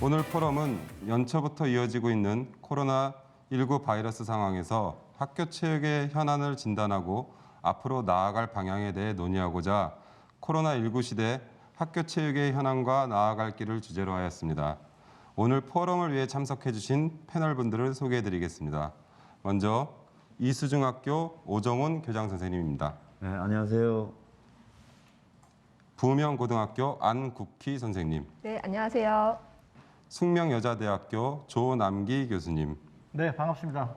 오늘 포럼은 연초부터 이어지고 있는 코로나19 바이러스 상황에서 학교 체육의 현안을 진단하고 앞으로 나아갈 방향에 대해 논의하고자 코로나19 시대 학교 체육의 현황과 나아갈 길을 주제로 하였습니다. 오늘 포럼을 위해 참석해 주신 패널분들을 소개해 드리겠습니다. 먼저 이수중학교 오정훈 교장 선생님입니다. 네, 안녕하세요. 부명고등학교 안국희 선생님. 네, 안녕하세요. 숙명여자대학교 조남기 교수님. 네, 반갑습니다.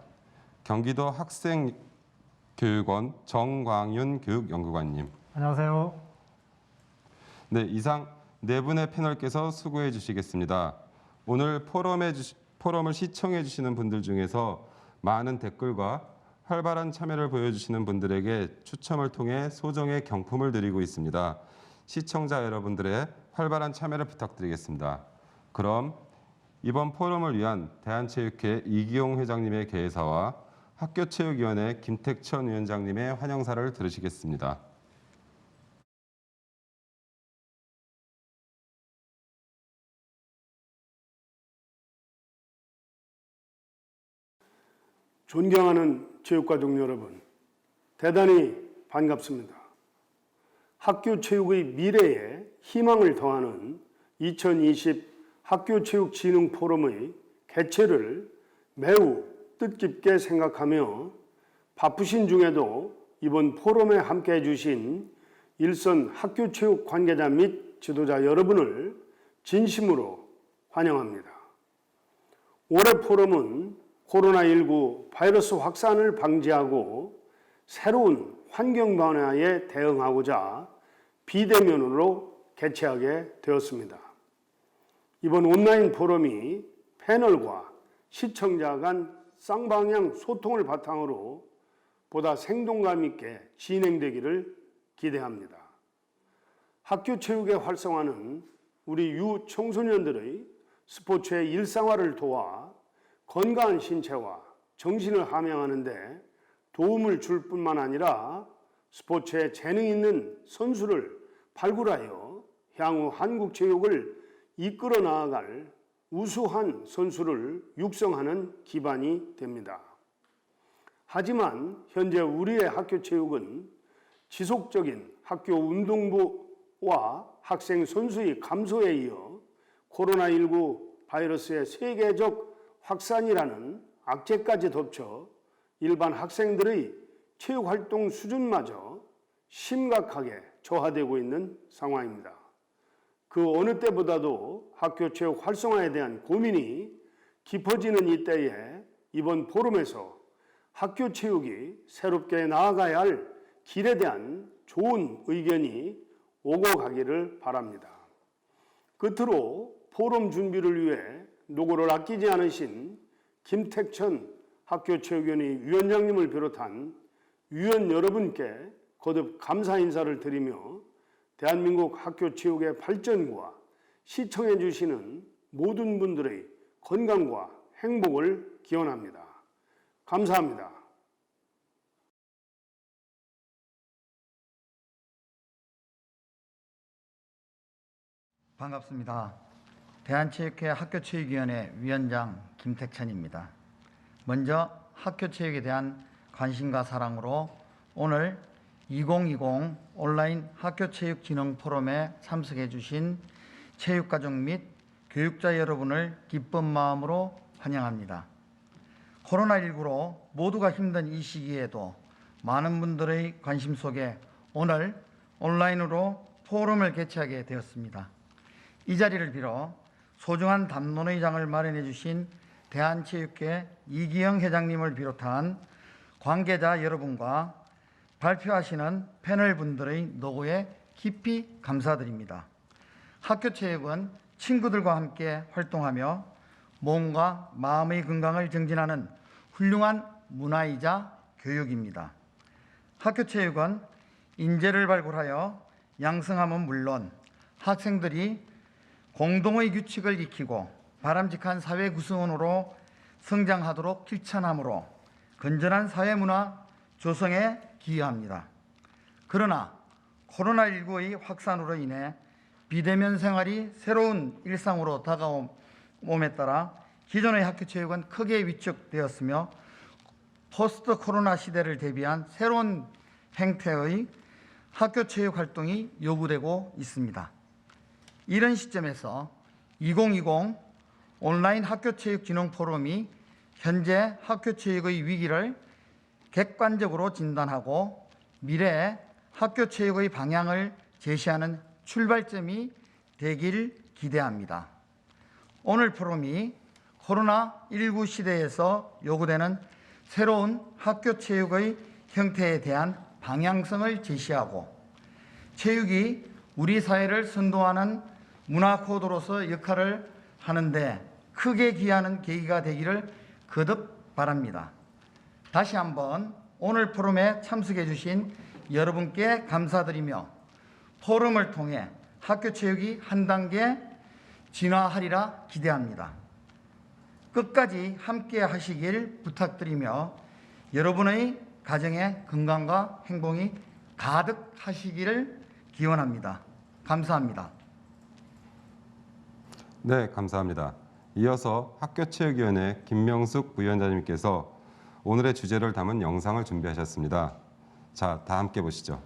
경기도 학생교육원 정광윤 교육연구관님. 안녕하세요. 네, 이상 네 분의 패널께서 수고해 주시겠습니다. 오늘 포럼을 시청해 주시는 분들 중에서 많은 댓글과 활발한 참여를 보여주시는 분들에게 추첨을 통해 소정의 경품을 드리고 있습니다. 시청자 여러분들의 활발한 참여를 부탁드리겠습니다. 그럼 이번 포럼을 위한 대한체육회 이기용 회장님의 개회사와 학교체육위원회 김택천 위원장님의 환영사를 들으시겠습니다. 존경하는 체육가족 여러분, 대단히 반갑습니다. 학교 체육의 미래에 희망을 더하는 2020 학교체육진흥 포럼의 개최를 매우 뜻깊게 생각하며 바쁘신 중에도 이번 포럼에 함께해 주신 일선 학교체육 관계자 및 지도자 여러분을 진심으로 환영합니다. 올해 포럼은 코로나19 바이러스 확산을 방지하고 새로운 환경 변화에 대응하고자 비대면으로 개최하게 되었습니다. 이번 온라인 포럼이 패널과 시청자 간 쌍방향 소통을 바탕으로 보다 생동감 있게 진행되기를 기대합니다. 학교 체육의 활성화는 우리 유청소년들의 스포츠의 일상화를 도와 건강한 신체와 정신을 함양하는 데 도움을 줄 뿐만 아니라 스포츠에 재능 있는 선수를 발굴하여 향후 한국 체육을 이끌어 나아갈 우수한 선수를 육성하는 기반이 됩니다. 하지만 현재 우리의 학교 체육은 지속적인 학교 운동부와 학생 선수의 감소에 이어 코로나19 바이러스의 세계적 확산이라는 악재까지 덮쳐 일반 학생들의 체육활동 수준마저 심각하게 저하되고 있는 상황입니다. 그 어느 때보다도 학교 체육 활성화에 대한 고민이 깊어지는 이때에 이번 포럼에서 학교 체육이 새롭게 나아가야 할 길에 대한 좋은 의견이 오고 가기를 바랍니다. 끝으로 포럼 준비를 위해 노고를 아끼지 않으신 김택천 학교체육위원회 위원장님을 비롯한 위원 여러분께 거듭 감사 인사를 드리며 대한민국 학교체육의 발전과 시청해 주시는 모든 분들의 건강과 행복을 기원합니다. 감사합니다. 반갑습니다. 대한체육회 학교체육위원회 위원장 김택천입니다. 먼저 학교체육에 대한 관심과 사랑으로 오늘 2020 온라인 학교체육진흥 포럼에 참석해 주신 체육가족 및 교육자 여러분을 기쁜 마음으로 환영합니다. 코로나19로 모두가 힘든 이 시기에도 많은 분들의 관심 속에 오늘 온라인으로 포럼을 개최하게 되었습니다. 이 자리를 빌어 소중한 담론의장을 마련해 주신 대한체육회 이기영 회장님을 비롯한 관계자 여러분과 발표하시는 패널분들의 노고에 깊이 감사드립니다. 학교체육은 친구들과 함께 활동하며 몸과 마음의 건강을 증진하는 훌륭한 문화이자 교육입니다. 학교체육은 인재를 발굴하여 양성함은 물론 학생들이 공동의 규칙을 익히고 바람직한 사회 구성원으로 성장하도록 실천함으로 건전한 사회문화 조성에 기여합니다. 그러나 코로나19의 확산으로 인해 비대면 생활이 새로운 일상으로 다가온 몸에 따라 기존의 학교체육은 크게 위축되었으며 포스트 코로나 시대를 대비한 새로운 형태의 학교체육 활동이 요구되고 있습니다. 이런 시점에서 2020 온라인 학교체육진흥 포럼이 현재 학교체육의 위기를 객관적으로 진단하고 미래의 학교체육의 방향을 제시하는 출발점이 되길 기대합니다. 오늘 포럼이 코로나19 시대에서 요구되는 새로운 학교체육의 형태에 대한 방향성을 제시하고 체육이 우리 사회를 선도하는 문화 코드로서 역할을 하는데 크게 기여하는 계기가 되기를 거듭 바랍니다. 다시 한번 오늘 포럼에 참석해 주신 여러분께 감사드리며 포럼을 통해 학교체육이 한 단계 진화하리라 기대합니다. 끝까지 함께 하시길 부탁드리며 여러분의 가정에 건강과 행복이 가득하시기를 기원합니다. 감사합니다. 네, 감사합니다. 이어서 학교체육위원회 김명숙 부위원장님께서 오늘의 주제를 담은 영상을 준비하셨습니다. 자, 다 함께 보시죠.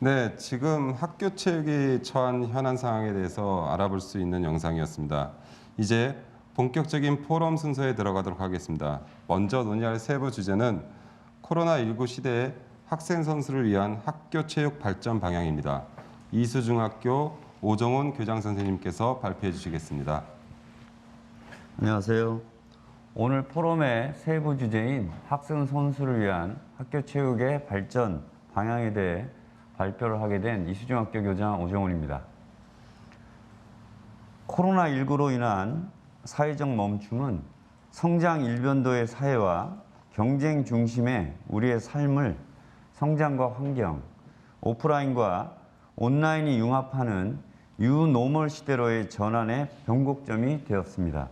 네, 지금 학교 체육이 처한 현안 상황에 대해서 알아볼 수 있는 영상이었습니다. 이제 본격적인 포럼 순서에 들어가도록 하겠습니다. 먼저 논의할 세부 주제는 코로나19 시대의 학생 선수를 위한 학교 체육 발전 방향입니다. 이수중학교 오정훈 교장 선생님께서 발표해 주시겠습니다. 안녕하세요. 오늘 포럼의 세부 주제인 학생 선수를 위한 학교 체육의 발전 방향에 대해 발표를 하게 된 이수중학교 교장 오정훈입니다. 코로나19로 인한 사회적 멈춤은 성장 일변도의 사회와 경쟁 중심의 우리의 삶을 성장과 환경, 오프라인과 온라인이 융합하는 뉴노멀 시대로의 전환의 변곡점이 되었습니다.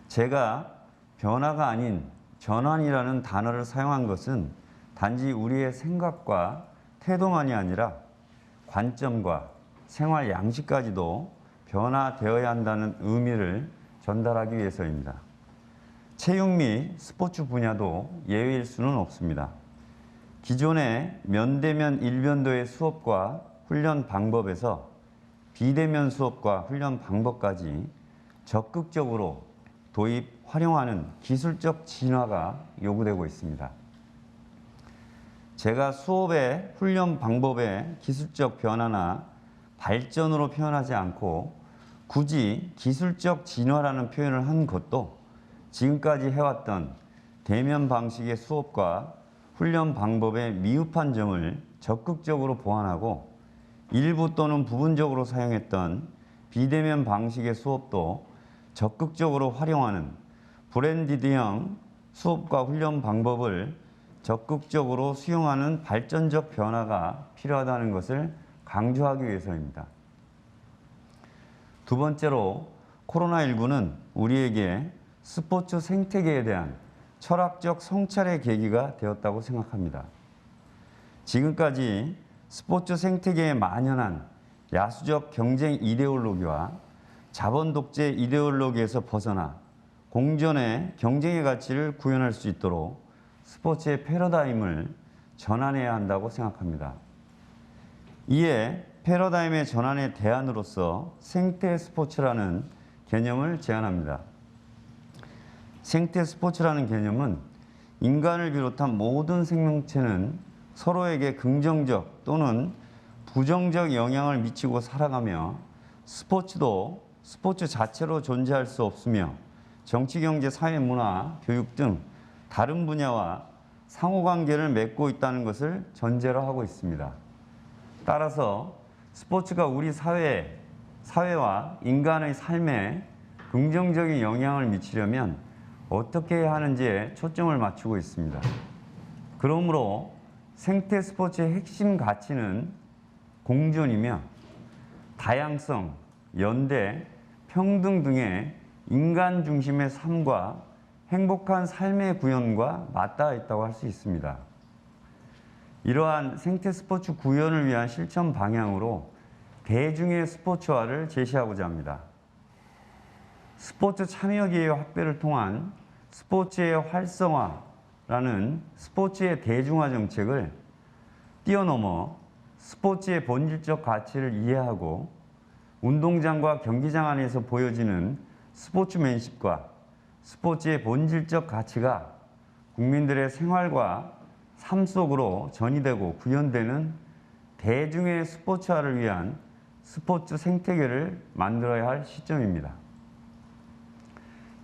제가 변화가 아닌 전환이라는 단어를 사용한 것은 단지 우리의 생각과 태도만이 아니라 관점과 생활 양식까지도 변화되어야 한다는 의미를 전달하기 위해서입니다. 체육 및 스포츠 분야도 예외일 수는 없습니다. 기존의 면대면 일변도의 수업과 훈련 방법에서 비대면 수업과 훈련 방법까지 적극적으로 도입, 활용하는 기술적 진화가 요구되고 있습니다. 제가 수업의 훈련 방법의 기술적 변화나 발전으로 표현하지 않고 굳이 기술적 진화라는 표현을 한 것도 지금까지 해왔던 대면 방식의 수업과 훈련 방법의 미흡한 점을 적극적으로 보완하고 일부 또는 부분적으로 사용했던 비대면 방식의 수업도 적극적으로 활용하는 브랜디드형 수업과 훈련 방법을 적극적으로 수용하는 발전적 변화가 필요하다는 것을 강조하기 위해서입니다. 두 번째로 코로나19는 우리에게 스포츠 생태계에 대한 철학적 성찰의 계기가 되었다고 생각합니다. 지금까지 스포츠 생태계에 만연한 야수적 경쟁 이데올로기와 자본 독재 이데올로기에서 벗어나 공존의 경쟁의 가치를 구현할 수 있도록 스포츠의 패러다임을 전환해야 한다고 생각합니다. 이에 패러다임의 전환의 대안으로서 생태 스포츠라는 개념을 제안합니다. 생태 스포츠라는 개념은 인간을 비롯한 모든 생명체는 서로에게 긍정적 또는 부정적 영향을 미치고 살아가며 스포츠도 스포츠 자체로 존재할 수 없으며 정치, 경제, 사회, 문화, 교육 등 다른 분야와 상호관계를 맺고 있다는 것을 전제로 하고 있습니다. 따라서 스포츠가 우리 사회와 인간의 삶에 긍정적인 영향을 미치려면 어떻게 해야 하는지에 초점을 맞추고 있습니다. 그러므로 생태 스포츠의 핵심 가치는 공존이며 다양성, 연대, 평등 등의 인간 중심의 삶과 행복한 삶의 구현과 맞닿아 있다고 할 수 있습니다. 이러한 생태 스포츠 구현을 위한 실천 방향으로 대중의 스포츠화를 제시하고자 합니다. 스포츠 참여 기회 확대를 통한 스포츠의 활성화라는 스포츠의 대중화 정책을 뛰어넘어 스포츠의 본질적 가치를 이해하고 운동장과 경기장 안에서 보여지는 스포츠맨십과 스포츠의 본질적 가치가 국민들의 생활과 삶 속으로 전이되고 구현되는 대중의 스포츠화를 위한 스포츠 생태계를 만들어야 할 시점입니다.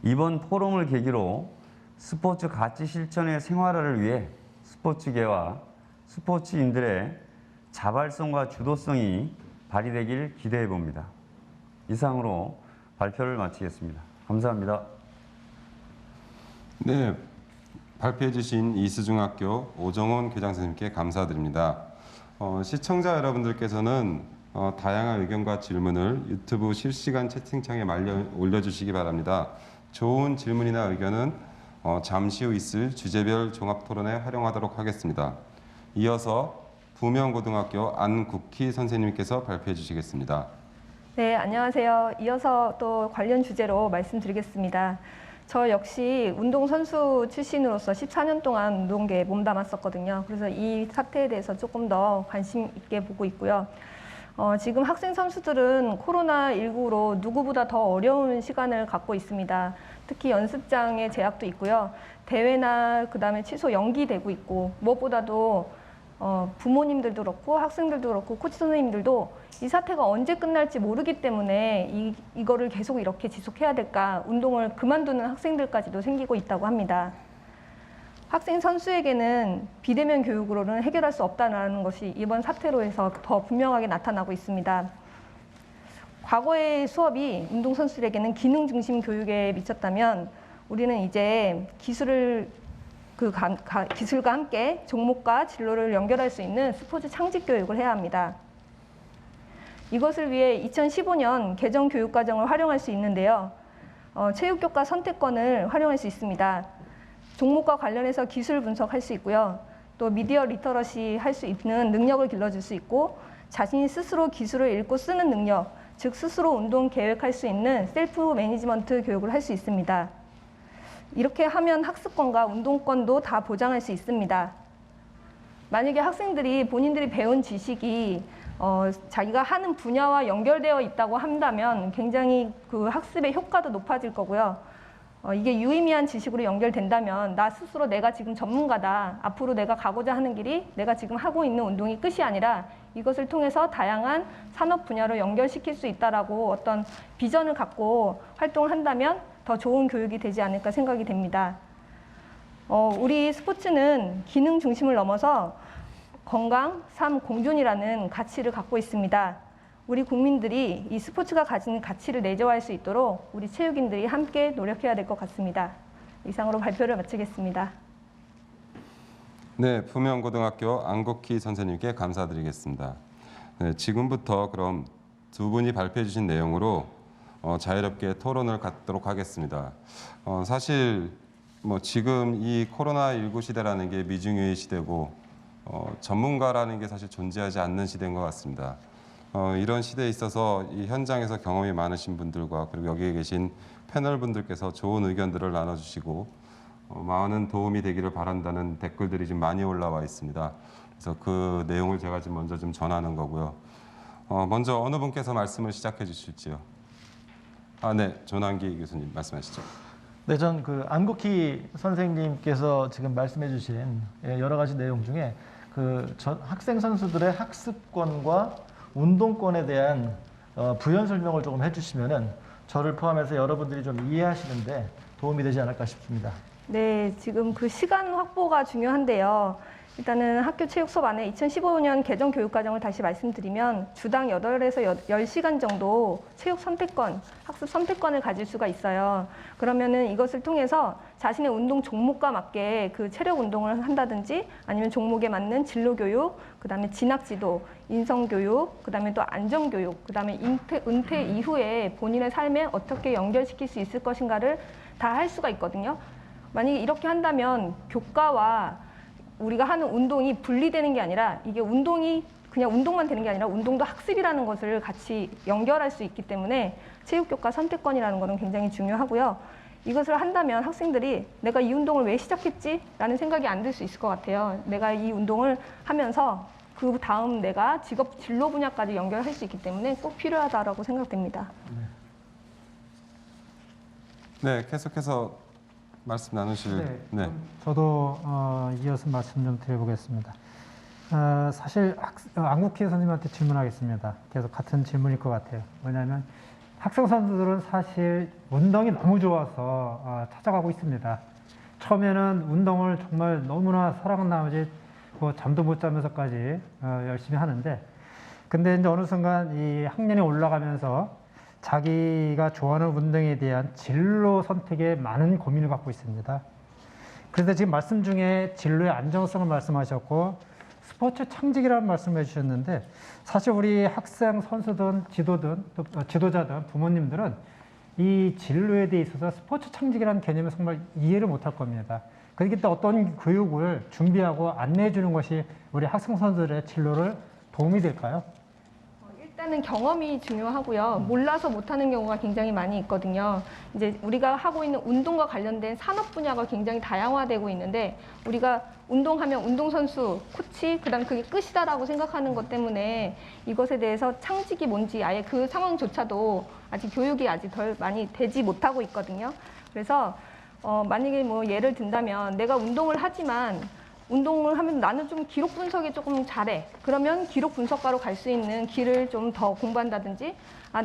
이번 포럼을 계기로 스포츠 가치 실천의 생활화를 위해 스포츠계와 스포츠인들의 자발성과 주도성이 발휘되길 기대해 봅니다. 이상으로 발표를 마치겠습니다. 감사합니다. 네, 발표해 주신 이수중학교 오정원 교장 선생님께 감사드립니다. 시청자 여러분들께서는 다양한 의견과 질문을 유튜브 실시간 채팅창에 올려주시기 바랍니다. 좋은 질문이나 의견은 잠시 후 있을 주제별 종합토론에 활용하도록 하겠습니다. 이어서 부명고등학교 안국희 선생님께서 발표해 주시겠습니다. 네, 안녕하세요. 이어서 또 관련 주제로 말씀드리겠습니다. 저 역시 운동선수 출신으로서 14년 동안 운동계에 몸담았었거든요. 그래서 이 사태에 대해서 조금 더 관심 있게 보고 있고요. 지금 학생 선수들은 코로나19로 누구보다 더 어려운 시간을 갖고 있습니다. 특히 연습장의 제약도 있고요. 대회나 그다음에 취소 연기되고 있고 무엇보다도 부모님들도 그렇고 학생들도 그렇고 코치 선생님들도 이 사태가 언제 끝날지 모르기 때문에 이거를 계속 이렇게 지속해야 될까 운동을 그만두는 학생들까지도 생기고 있다고 합니다. 학생 선수에게는 비대면 교육으로는 해결할 수 없다는 것이 이번 사태로 해서 더 분명하게 나타나고 있습니다. 과거의 수업이 운동선수들에게는 기능 중심 교육에 미쳤다면 우리는 이제 기술을 기술과 함께 종목과 진로를 연결할 수 있는 스포츠 창직 교육을 해야 합니다. 이것을 위해 2015년 개정 교육과정을 활용할 수 있는데요. 체육교과 선택권을 활용할 수 있습니다. 종목과 관련해서 기술 분석할 수 있고요. 또 미디어 리터러시 할 수 있는 능력을 길러줄 수 있고 자신이 스스로 기술을 읽고 쓰는 능력, 즉 스스로 운동 계획할 수 있는 셀프 매니지먼트 교육을 할 수 있습니다. 이렇게 하면 학습권과 운동권도 다 보장할 수 있습니다. 만약에 학생들이 본인들이 배운 지식이 자기가 하는 분야와 연결되어 있다고 한다면 굉장히 그 학습의 효과도 높아질 거고요. 이게 유의미한 지식으로 연결된다면 나 스스로 내가 지금 전문가다. 앞으로 내가 가고자 하는 길이 내가 지금 하고 있는 운동이 끝이 아니라 이것을 통해서 다양한 산업 분야로 연결시킬 수 있다라고 어떤 비전을 갖고 활동을 한다면 더 좋은 교육이 되지 않을까 생각이 됩니다. 우리 스포츠는 기능 중심을 넘어서 건강, 삶, 공존이라는 가치를 갖고 있습니다. 우리 국민들이 이 스포츠가 가지는 가치를 내재화할 수 있도록 우리 체육인들이 함께 노력해야 될 것 같습니다. 이상으로 발표를 마치겠습니다. 네, 부명고등학교 안국희 선생님께 감사드리겠습니다. 네, 지금부터 그럼 두 분이 발표해 주신 내용으로 자유롭게 토론을 갖도록 하겠습니다. 사실 지금 이 코로나19 시대라는 게 미중유의 시대고 전문가라는 게 사실 존재하지 않는 시대인 것 같습니다. 이런 시대에 있어서 이 현장에서 경험이 많으신 분들과 그리고 여기에 계신 패널 분들께서 좋은 의견들을 나눠주시고 많은 도움이 되기를 바란다는 댓글들이 지금 많이 올라와 있습니다. 그래서 그 내용을 제가 지금 먼저 좀 전하는 거고요. 먼저 어느 분께서 말씀을 시작해 주실지요? 네, 조남기 교수님 말씀하시죠. 네, 전 그 안국희 선생님께서 지금 말씀해주신 여러 가지 내용 중에 학생 선수들의 학습권과 운동권에 대한 부연 설명을 조금 해주시면은 저를 포함해서 여러분들이 좀 이해하시는데 도움이 되지 않을까 싶습니다. 네, 지금 그 시간 확보가 중요한데요. 일단은 학교 체육 수업 안에 2015년 개정 교육과정을 다시 말씀드리면 주당 8에서 10시간 정도 체육 선택권, 학습 선택권을 가질 수가 있어요. 그러면은 이것을 통해서 자신의 운동 종목과 맞게 그 체력 운동을 한다든지 아니면 종목에 맞는 진로 교육, 그다음에 진학 지도, 인성 교육, 그다음에 또 안전 교육, 그다음에 은퇴 이후에 본인의 삶에 어떻게 연결시킬 수 있을 것인가를 다 할 수가 있거든요. 만약에 이렇게 한다면 교과와 우리가 하는 운동이 분리되는 게 아니라 이게 운동이 그냥 운동만 되는 게 아니라 운동도 학습이라는 것을 같이 연결할 수 있기 때문에 체육교과 선택권이라는 것은 굉장히 중요하고요. 이것을 한다면 학생들이 내가 이 운동을 왜 시작했지? 라는 생각이 안 들 수 있을 것 같아요. 내가 이 운동을 하면서 그 다음 내가 직업 진로 분야까지 연결할 수 있기 때문에 꼭 필요하다고 생각됩니다. 네, 계속해서 말씀 나누실. 네. 저도 이어서 말씀 좀 드려보겠습니다. 사실 안국희 선생님한테 질문하겠습니다. 계속 같은 질문일 것 같아요. 뭐냐면 학생 선수들은 사실 운동이 너무 좋아서 찾아가고 있습니다. 처음에는 운동을 정말 너무나 사랑한 나머지 잠도 못 자면서까지 열심히 하는데, 근데 이제 어느 순간 이 학년이 올라가면서 자기가 좋아하는 운동에 대한 진로 선택에 많은 고민을 갖고 있습니다. 그런데 지금 말씀 중에 진로의 안정성을 말씀하셨고 스포츠 창직이라는 말씀을 해주셨는데, 사실 우리 학생, 선수든 지도든 또 지도자든 부모님들은 이 진로에 대해 있어서 스포츠 창직이라는 개념을 정말 이해를 못할 겁니다. 그렇기 때문에 어떤 교육을 준비하고 안내해 주는 것이 우리 학생, 선수들의 진로를 도움이 될까요? 일단은 경험이 중요하고요. 몰라서 못하는 경우가 굉장히 많이 있거든요. 이제 우리가 하고 있는 운동과 관련된 산업 분야가 굉장히 다양화되고 있는데, 우리가 운동하면 운동선수, 코치, 그다음에 그게 끝이다라고 생각하는 것 때문에 이것에 대해서 창직이 뭔지 아예 그 상황조차도 아직 교육이 아직 덜 많이 되지 못하고 있거든요. 그래서 만약에 예를 든다면 내가 운동을 하지만 운동을 하면 나는 좀 기록 분석에 조금 잘해. 그러면 기록 분석가로 갈 수 있는 길을 좀 더 공부한다든지,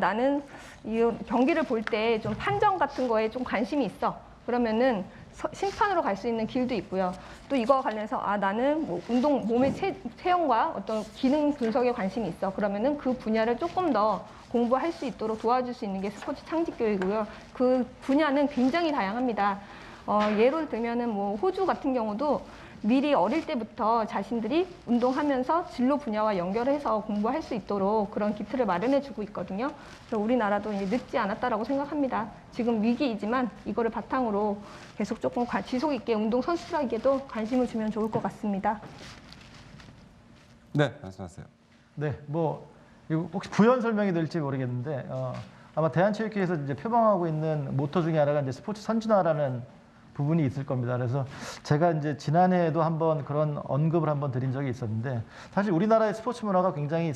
나는 이 경기를 볼 때 좀 판정 같은 거에 좀 관심이 있어. 그러면은 심판으로 갈 수 있는 길도 있고요. 또 이거와 관련해서 나는 운동 몸의 체형과 어떤 기능 분석에 관심이 있어. 그러면은 그 분야를 조금 더 공부할 수 있도록 도와줄 수 있는 게 스포츠 창직 교육이고요. 그 분야는 굉장히 다양합니다. 예를 들면은 뭐 호주 같은 경우도 미리 어릴 때부터 자신들이 운동하면서 진로 분야와 연결해서 공부할 수 있도록 그런 기틀을 마련해 주고 있거든요. 그래서 우리나라도 이제 늦지 않았다라고 생각합니다. 지금 위기이지만 이거를 바탕으로 계속 조금 지속 있게 운동 선수들에게도 관심을 주면 좋을 것 같습니다. 네, 말씀하세요. 네, 뭐 이거 혹시 부연 설명이 될지 모르겠는데 아마 대한체육회에서 이제 표방하고 있는 모토 중에 하나가 이제 스포츠 선진화라는 부분이 있을 겁니다. 그래서 제가 이제 지난해에도 한번 그런 언급을 한번 드린 적이 있었는데 사실 우리나라의 스포츠 문화가 굉장히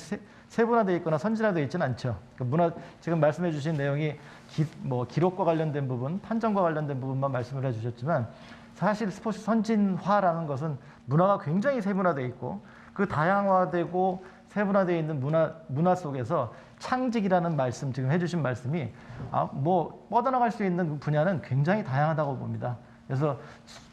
세분화되어 있거나 선진화되어 있지는 않죠. 그러니까 지금 말씀해주신 내용이 기록과 관련된 부분, 판정과 관련된 부분만 말씀을 해주셨지만 사실 스포츠 선진화라는 것은 문화가 굉장히 세분화되어 있고 그 다양화되고 세분화되어 있는 문화 속에서 창직이라는 말씀 지금 해주신 말씀이 뻗어나갈 수 있는 분야는 굉장히 다양하다고 봅니다. 그래서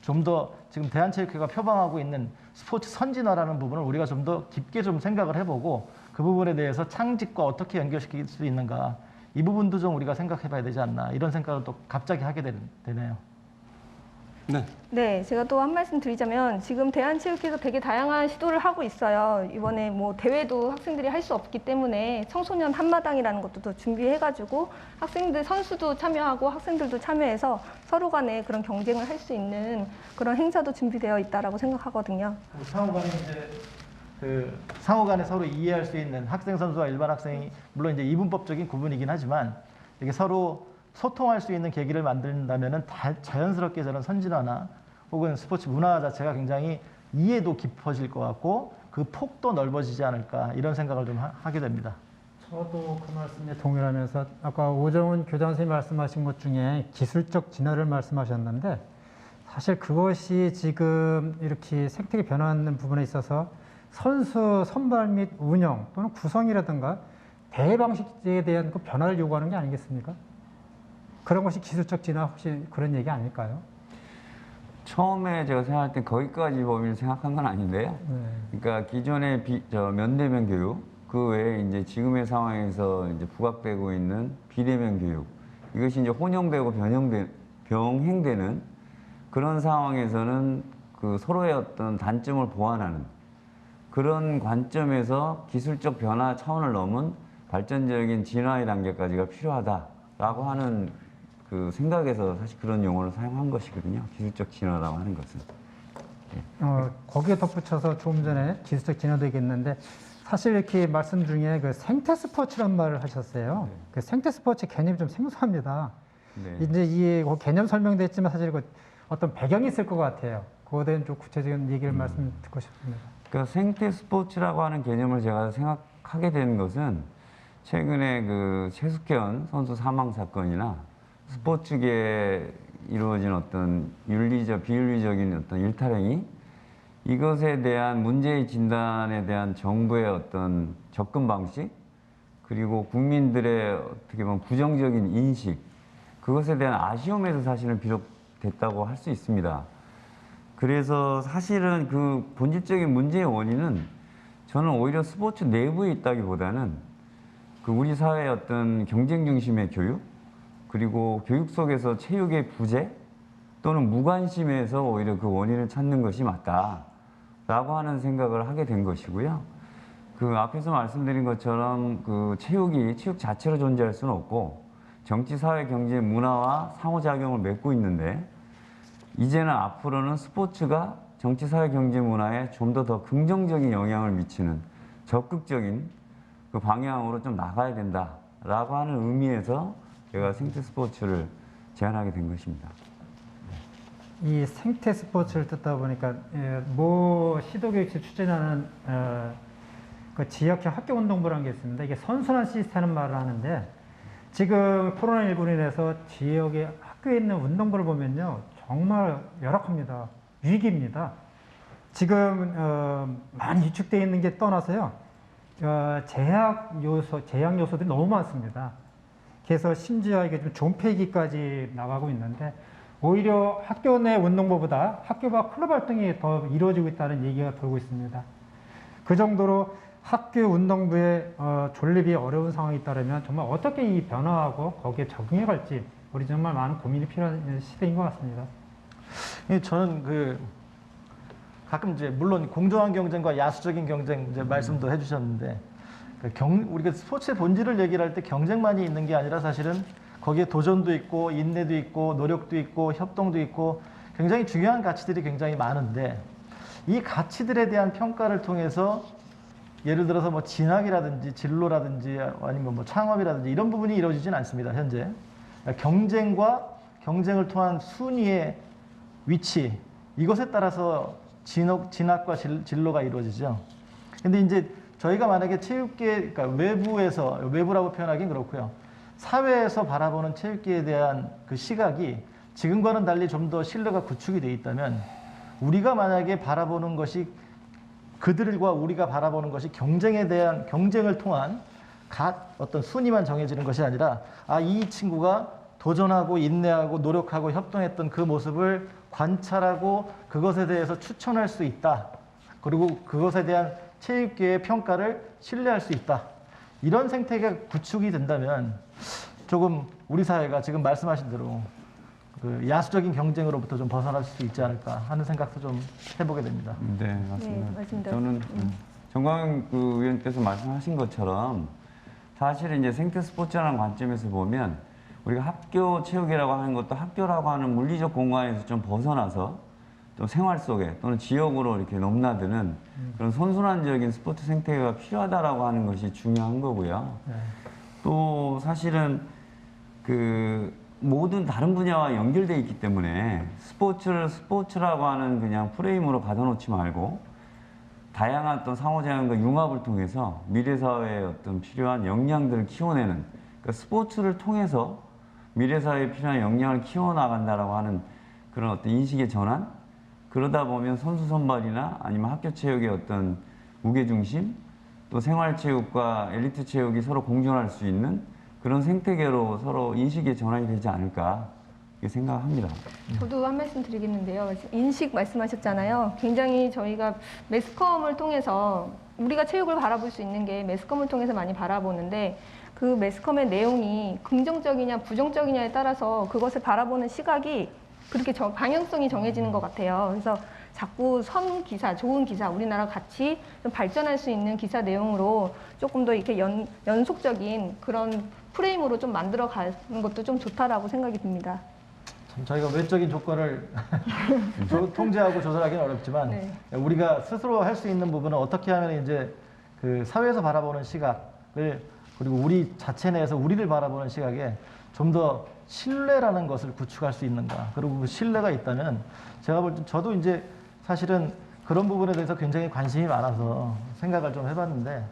좀 더 지금 대한체육회가 표방하고 있는 스포츠 선진화라는 부분을 우리가 좀 더 깊게 좀 생각을 해보고 그 부분에 대해서 창직과 어떻게 연결시킬 수 있는가 이 부분도 좀 우리가 생각해봐야 되지 않나 이런 생각을 또 갑자기 하게 되네요. 네. 네, 제가 또 한 말씀 드리자면 지금 대한체육회에서 되게 다양한 시도를 하고 있어요. 이번에 뭐 대회도 학생들이 할 수 없기 때문에 청소년 한마당이라는 것도 또 준비해가지고 학생들 선수도 참여하고 학생들도 참여해서 서로 간에 그런 경쟁을 할 수 있는 그런 행사도 준비되어 있다라고 생각하거든요. 상호간에 이제 상호간에 서로 이해할 수 있는 학생 선수와 일반 학생이 물론 이제 이분법적인 구분이긴 하지만 이게 서로 소통할 수 있는 계기를 만든다면은 자연스럽게 저는 선진화나 혹은 스포츠 문화 자체가 굉장히 이해도 깊어질 것 같고 그 폭도 넓어지지 않을까 이런 생각을 좀 하게 됩니다. 저도 그 말씀에 동의하면서 아까 오정훈 교장 선생님 말씀하신 것 중에 기술적 진화를 말씀하셨는데 사실 그것이 지금 이렇게 생태계 변화하는 부분에 있어서 선수 선발 및 운영 또는 구성이라든가 대회 방식에 대한 그 변화를 요구하는 게 아니겠습니까? 그런 것이 기술적 진화 혹시 그런 얘기 아닐까요? 처음에 제가 생각할 때 거기까지 범위를 생각한 건 아닌데요. 그러니까 기존의 면대면 교육, 그 외에 이제 지금의 상황에서 이제 부각되고 있는 비대면 교육, 이것이 이제 혼용되고 병행되는 그런 상황에서는 그 서로의 어떤 단점을 보완하는 그런 관점에서 기술적 변화 차원을 넘은 발전적인 진화의 단계까지가 필요하다라고 하는 그 생각에서 사실 그런 용어를 사용한 것이거든요. 기술적 진화라고 하는 것은. 거기에 덧붙여서 조금 전에 기술적 진화도 얘기했는데 사실 이렇게 말씀 중에 그 생태 스포츠란 말을 하셨어요. 그 생태 스포츠 개념이 좀 생소합니다. 네. 이제 이 개념 설명됐지만 사실 그 어떤 배경이 있을 것 같아요. 그거에 대한 좀 구체적인 얘기를 말씀 듣고 싶습니다. 그러니까 생태 스포츠라고 하는 개념을 제가 생각하게 된 것은 최근에 그 최숙현 선수 사망 사건이나 스포츠계에 이루어진 어떤 비윤리적인 어떤 일탈행위, 이것에 대한 문제의 진단에 대한 정부의 어떤 접근 방식, 그리고 국민들의 어떻게 보면 부정적인 인식, 그것에 대한 아쉬움에서 사실은 비롯됐다고 할 수 있습니다. 그래서 사실은 그 본질적인 문제의 원인은 저는 오히려 스포츠 내부에 있다기보다는 그 우리 사회의 어떤 경쟁 중심의 교육, 그리고 교육 속에서 체육의 부재 또는 무관심에서 오히려 그 원인을 찾는 것이 맞다라고 하는 생각을 하게 된 것이고요. 그 앞에서 말씀드린 것처럼 그 체육 자체로 존재할 수는 없고 정치, 사회, 경제, 문화와 상호작용을 맺고 있는데 이제는 앞으로는 스포츠가 정치, 사회, 경제, 문화에 좀 더 긍정적인 영향을 미치는 적극적인 그 방향으로 좀 나가야 된다라고 하는 의미에서 제가 생태 스포츠를 제안하게 된 것입니다. 이 생태 스포츠를 듣다 보니까 모 시도교육청 추진하는 그 지역형 학교운동부라는 게 있습니다. 이게 선순환 시스템을 말을 하는데 지금 코로나19로 인해서 지역의 학교에 있는 운동부를 보면요 정말 열악합니다. 위기입니다. 지금 많이 위축되어 있는 게 떠나서요 제약 요소들이 너무 많습니다. 그래서 심지어 이게 좀 존폐기까지 나가고 있는데 오히려 학교 내 운동부보다 학교 밖 클럽 활동이 더 이루어지고 있다는 얘기가 돌고 있습니다. 그 정도로 학교 운동부의 존립이 어려운 상황이 따르면 정말 어떻게 이 변화하고 거기에 적응해 갈지 우리 정말 많은 고민이 필요한 시대인 것 같습니다. 저는 가끔 이제 물론 공정한 경쟁과 야수적인 경쟁 이제 말씀도 해주셨는데 우리가 스포츠의 본질을 얘기를 할 때 경쟁만이 있는 게 아니라 사실은 거기에 도전도 있고 인내도 있고 노력도 있고 협동도 있고 굉장히 중요한 가치들이 굉장히 많은데 이 가치들에 대한 평가를 통해서 예를 들어서 뭐 진학이라든지 진로라든지 아니면 뭐 창업이라든지 이런 부분이 이루어지진 않습니다. 현재 경쟁과 경쟁을 통한 순위의 위치 이것에 따라서 진학과 진로가 이루어지죠. 근데 이제 저희가 만약에 체육계, 그러니까 외부라고 표현하기는 그렇고요. 사회에서 바라보는 체육계에 대한 그 시각이 지금과는 달리 좀 더 신뢰가 구축이 돼 있다면 우리가 만약에 바라보는 것이 그들과 우리가 바라보는 것이 경쟁에 대한 경쟁을 통한 어떤 순위만 정해지는 것이 아니라 이 친구가 도전하고 인내하고 노력하고 협동했던 그 모습을 관찰하고 그것에 대해서 추천할 수 있다. 그리고 그것에 대한 체육계의 평가를 신뢰할 수 있다. 이런 생태계가 구축이 된다면 조금 우리 사회가 지금 말씀하신 대로 야수적인 경쟁으로부터 좀 벗어날 수 있지 않을까 하는 생각도 좀 해보게 됩니다. 네, 맞습니다. 네, 맞습니다. 저는 정광훈 의원께서 말씀하신 것처럼 사실은 이제 생태 스포츠라는 관점에서 보면 우리가 학교 체육이라고 하는 것도 학교라고 하는 물리적 공간에서 좀 벗어나서 좀 생활 속에 또는 지역으로 이렇게 넘나드는 그런 선순환적인 스포츠 생태계가 필요하다라고 하는 것이 중요한 거고요. 네. 또 사실은 모든 다른 분야와 연결되어 있기 때문에 스포츠를 스포츠라고 하는 그냥 프레임으로 가둬놓지 말고 다양한 어떤 상호작용과 융합을 통해서 미래 사회에 어떤 필요한 역량들을 키워내는 그러니까 스포츠를 통해서 미래 사회에 필요한 역량을 키워나간다라고 하는 그런 어떤 인식의 전환 그러다 보면 선수 선발이나 아니면 학교 체육의 어떤 무게중심 또 생활체육과 엘리트 체육이 서로 공존할 수 있는 그런 생태계로 서로 인식의 전환이 되지 않을까 이렇게 생각합니다. 저도 한 말씀 드리겠는데요. 인식 말씀하셨잖아요. 굉장히 저희가 매스컴을 통해서 우리가 체육을 바라볼 수 있는 게 매스컴을 통해서 많이 바라보는데 그 매스컴의 내용이 긍정적이냐 부정적이냐에 따라서 그것을 바라보는 시각이 그렇게 방향성이 정해지는 것 같아요. 그래서 자꾸 선 기사, 좋은 기사, 우리나라 같이 좀 발전할 수 있는 기사 내용으로 조금 더 이렇게 연속적인 그런 프레임으로 좀 만들어 가는 것도 좀 좋다라고 생각이 듭니다. 참 저희가 외적인 조건을 통제하고 조절하기는 어렵지만 네. 우리가 스스로 할 수 있는 부분은 어떻게 하면 이제 사회에서 바라보는 시각을 그리고 우리 자체 내에서 우리를 바라보는 시각에 좀 더 신뢰라는 것을 구축할 수 있는가. 그리고 그 신뢰가 있다면 제가 볼 때 저도 이제 사실은 그런 부분에 대해서 굉장히 관심이 많아서 생각을 좀 해봤는데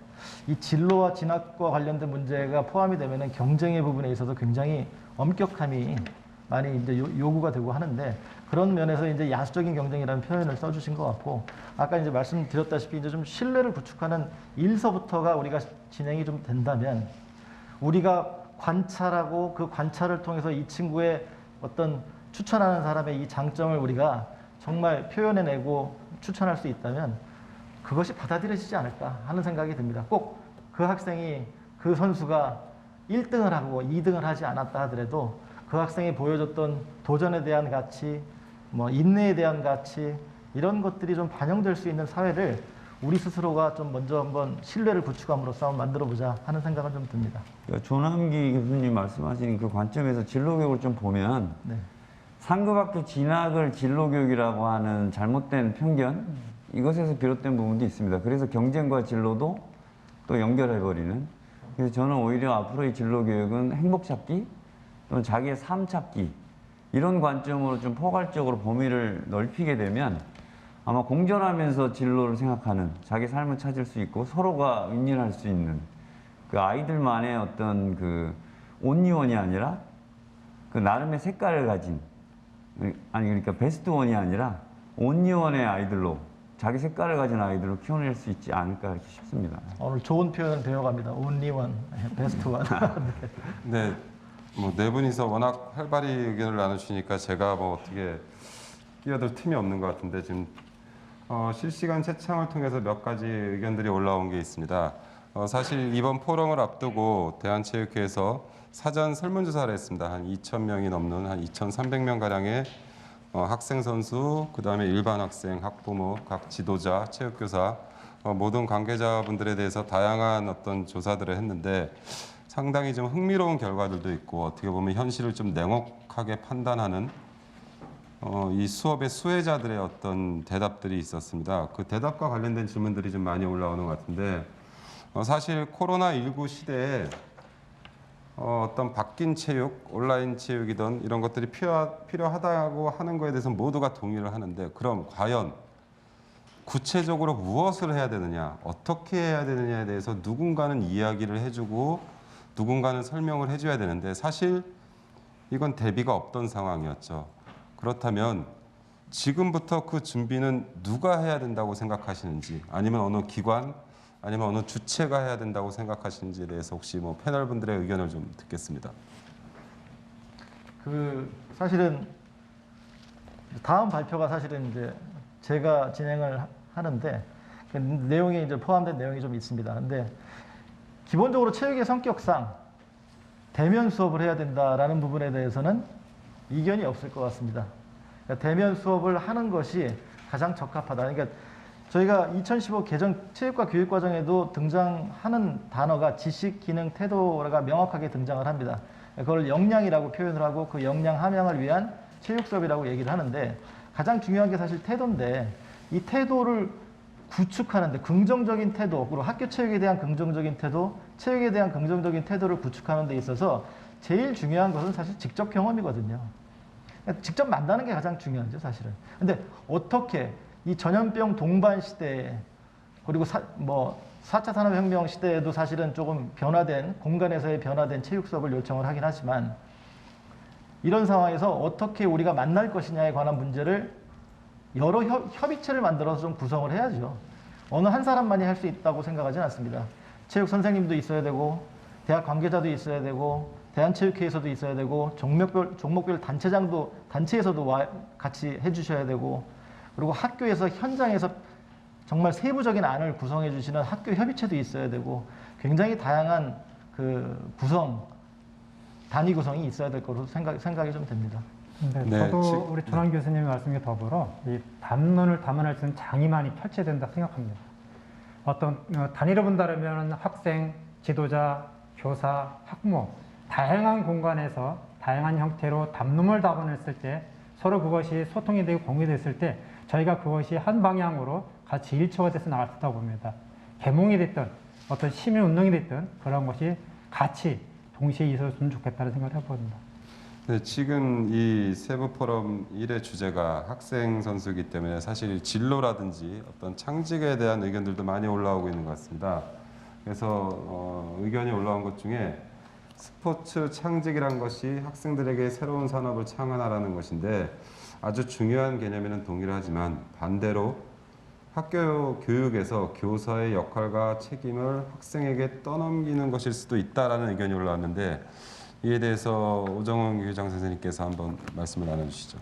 이 진로와 진학과 관련된 문제가 포함이 되면은 경쟁의 부분에 있어서 굉장히 엄격함이 많이 이제 요구가 되고 하는데 그런 면에서 이제 야수적인 경쟁이라는 표현을 써주신 것 같고 아까 이제 말씀드렸다시피 이제 좀 신뢰를 구축하는 일서부터가 우리가 진행이 좀 된다면 우리가 관찰하고 그 관찰을 통해서 이 친구의 어떤 추천하는 사람의 이 장점을 우리가 정말 표현해내고 추천할 수 있다면 그것이 받아들여지지 않을까 하는 생각이 듭니다. 꼭 그 학생이 그 선수가 1등을 하고 2등을 하지 않았다 하더라도 그 학생이 보여줬던 도전에 대한 가치, 뭐 인내에 대한 가치 이런 것들이 좀 반영될 수 있는 사회를 우리 스스로가 좀 먼저 한번 신뢰를 구축함으로써 만들어보자 하는 생각은 좀 듭니다. 그러니까 조남기 교수님 말씀하신 그 관점에서 진로교육을 좀 보면 네. 상급학교 진학을 진로교육이라고 하는 잘못된 편견 이것에서 비롯된 부분도 있습니다. 그래서 경쟁과 진로도 또 연결해버리는 그래서 저는 오히려 앞으로의 진로교육은 행복 찾기 또는 자기의 삶 찾기 이런 관점으로 좀 포괄적으로 범위를 넓히게 되면 아마 공존하면서 진로를 생각하는 자기 삶을 찾을 수 있고 서로가 윈윈할 수 있는 그 아이들만의 어떤 그 온리원이 아니라 그 나름의 색깔을 가진 아니 그러니까 베스트 원이 아니라 온리원의 아이들로 자기 색깔을 가진 아이들로 키워낼 수 있지 않을까 이렇게 싶습니다. 오늘 좋은 표현을 배워갑니다. only one, best one. 네, 뭐 네 분이서 워낙 활발히 의견을 나누시니까 제가 뭐 어떻게 끼어들 틈이 없는 것 같은데 지금 실시간 채창을 통해서 몇 가지 의견들이 올라온 게 있습니다. 사실 이번 포럼을 앞두고 대한체육회에서 사전 설문조사를 했습니다. 한 2,000명이 넘는 한 2,300명 가량의 학생 선수, 그다음에 일반 학생, 학부모, 각 지도자, 체육교사 모든 관계자분들에 대해서 다양한 어떤 조사들을 했는데 상당히 좀 흥미로운 결과들도 있고 어떻게 보면 현실을 좀 냉혹하게 판단하는 이 수업의 수혜자들의 어떤 대답들이 있었습니다. 그 대답과 관련된 질문들이 좀 많이 올라오는 것 같은데 사실 코로나19 시대에 어떤 바뀐 체육, 온라인 체육이든 이런 것들이 필요하다고 하는 거에 대해서 모두가 동의를 하는데 그럼 과연 구체적으로 무엇을 해야 되느냐, 어떻게 해야 되느냐에 대해서 누군가는 이야기를 해주고 누군가는 설명을 해줘야 되는데 사실 이건 대비가 없던 상황이었죠. 그렇다면 지금부터 그 준비는 누가 해야 된다고 생각하시는지 아니면 어느 기관 아니면 어느 주체가 해야 된다고 생각하시는지에 대해서 혹시 뭐 패널 분들의 의견을 좀 듣겠습니다. 사실은 다음 발표가 사실은 이제 제가 진행을 하는데 그 내용이 이제 포함된 내용이 좀 있습니다. 근데 기본적으로 체육의 성격상 대면 수업을 해야 된다라는 부분에 대해서는 이견이 없을 것 같습니다. 그러니까 대면 수업을 하는 것이 가장 적합하다. 그러니까 저희가 2015 개정 체육과 교육과정에도 등장하는 단어가 지식, 기능, 태도가 명확하게 등장을 합니다. 그걸 역량이라고 표현을 하고 그 역량 함양을 위한 체육 수업이라고 얘기를 하는데 가장 중요한 게 사실 태도인데 이 태도를 구축하는데 긍정적인 태도, 그리고 학교 체육에 대한 긍정적인 태도, 체육에 대한 긍정적인 태도를 구축하는 데 있어서 제일 중요한 것은 사실 직접 경험이거든요. 그러니까 직접 만나는 게 가장 중요하죠, 사실은. 근데 어떻게 이 전염병 동반 시대에 그리고 4차 산업혁명 시대에도 사실은 조금 변화된 공간에서의 변화된 체육 수업을 요청을 하긴 하지만 이런 상황에서 어떻게 우리가 만날 것이냐에 관한 문제를 여러 협의체를 만들어서 좀 구성을 해야죠. 어느 한 사람만이 할 수 있다고 생각하지는 않습니다. 체육 선생님도 있어야 되고 대학 관계자도 있어야 되고 대한체육회에서도 있어야 되고 종목별 단체장도 단체에서도 같이 해주셔야 되고 그리고 학교에서 현장에서 정말 세부적인 안을 구성해 주시는 학교 협의체도 있어야 되고 굉장히 다양한 그 단위 구성이 있어야 될 거로 생각이 좀 됩니다. 네, 네, 저도 우리 전환 교수님의 말씀에 더불어 이 담론을 담아낼 수 있는 장이만이 펼쳐야 된다 생각합니다. 어떤 단위로 본다면 학생, 지도자, 교사, 학부모 다양한 공간에서 다양한 형태로 담론을 담아냈을 때 서로 그것이 소통이 되고 공유됐을 때 저희가 그것이 한 방향으로 같이 일처가 돼서 나갈 수 있다고 봅니다. 계몽이 됐든 어떤 시민운동이 됐든 그런 것이 같이 동시에 있었으면 좋겠다는 생각을 해봅니다. 네, 지금 이 세부 포럼 1의 주제가 학생 선수이기 때문에 사실 진로라든지 어떤 창직에 대한 의견들도 많이 올라오고 있는 것 같습니다. 그래서 의견이 올라온 것 중에 스포츠 창직이란 것이 학생들에게 새로운 산업을 창안하라는 것인데 아주 중요한 개념에는 동의를 하지만 반대로 학교 교육에서 교사의 역할과 책임을 학생에게 떠넘기는 것일 수도 있다라는 의견이 올라왔는데 이에 대해서 오정훈 교장 선생님께서 한번 말씀을 나눠주시죠.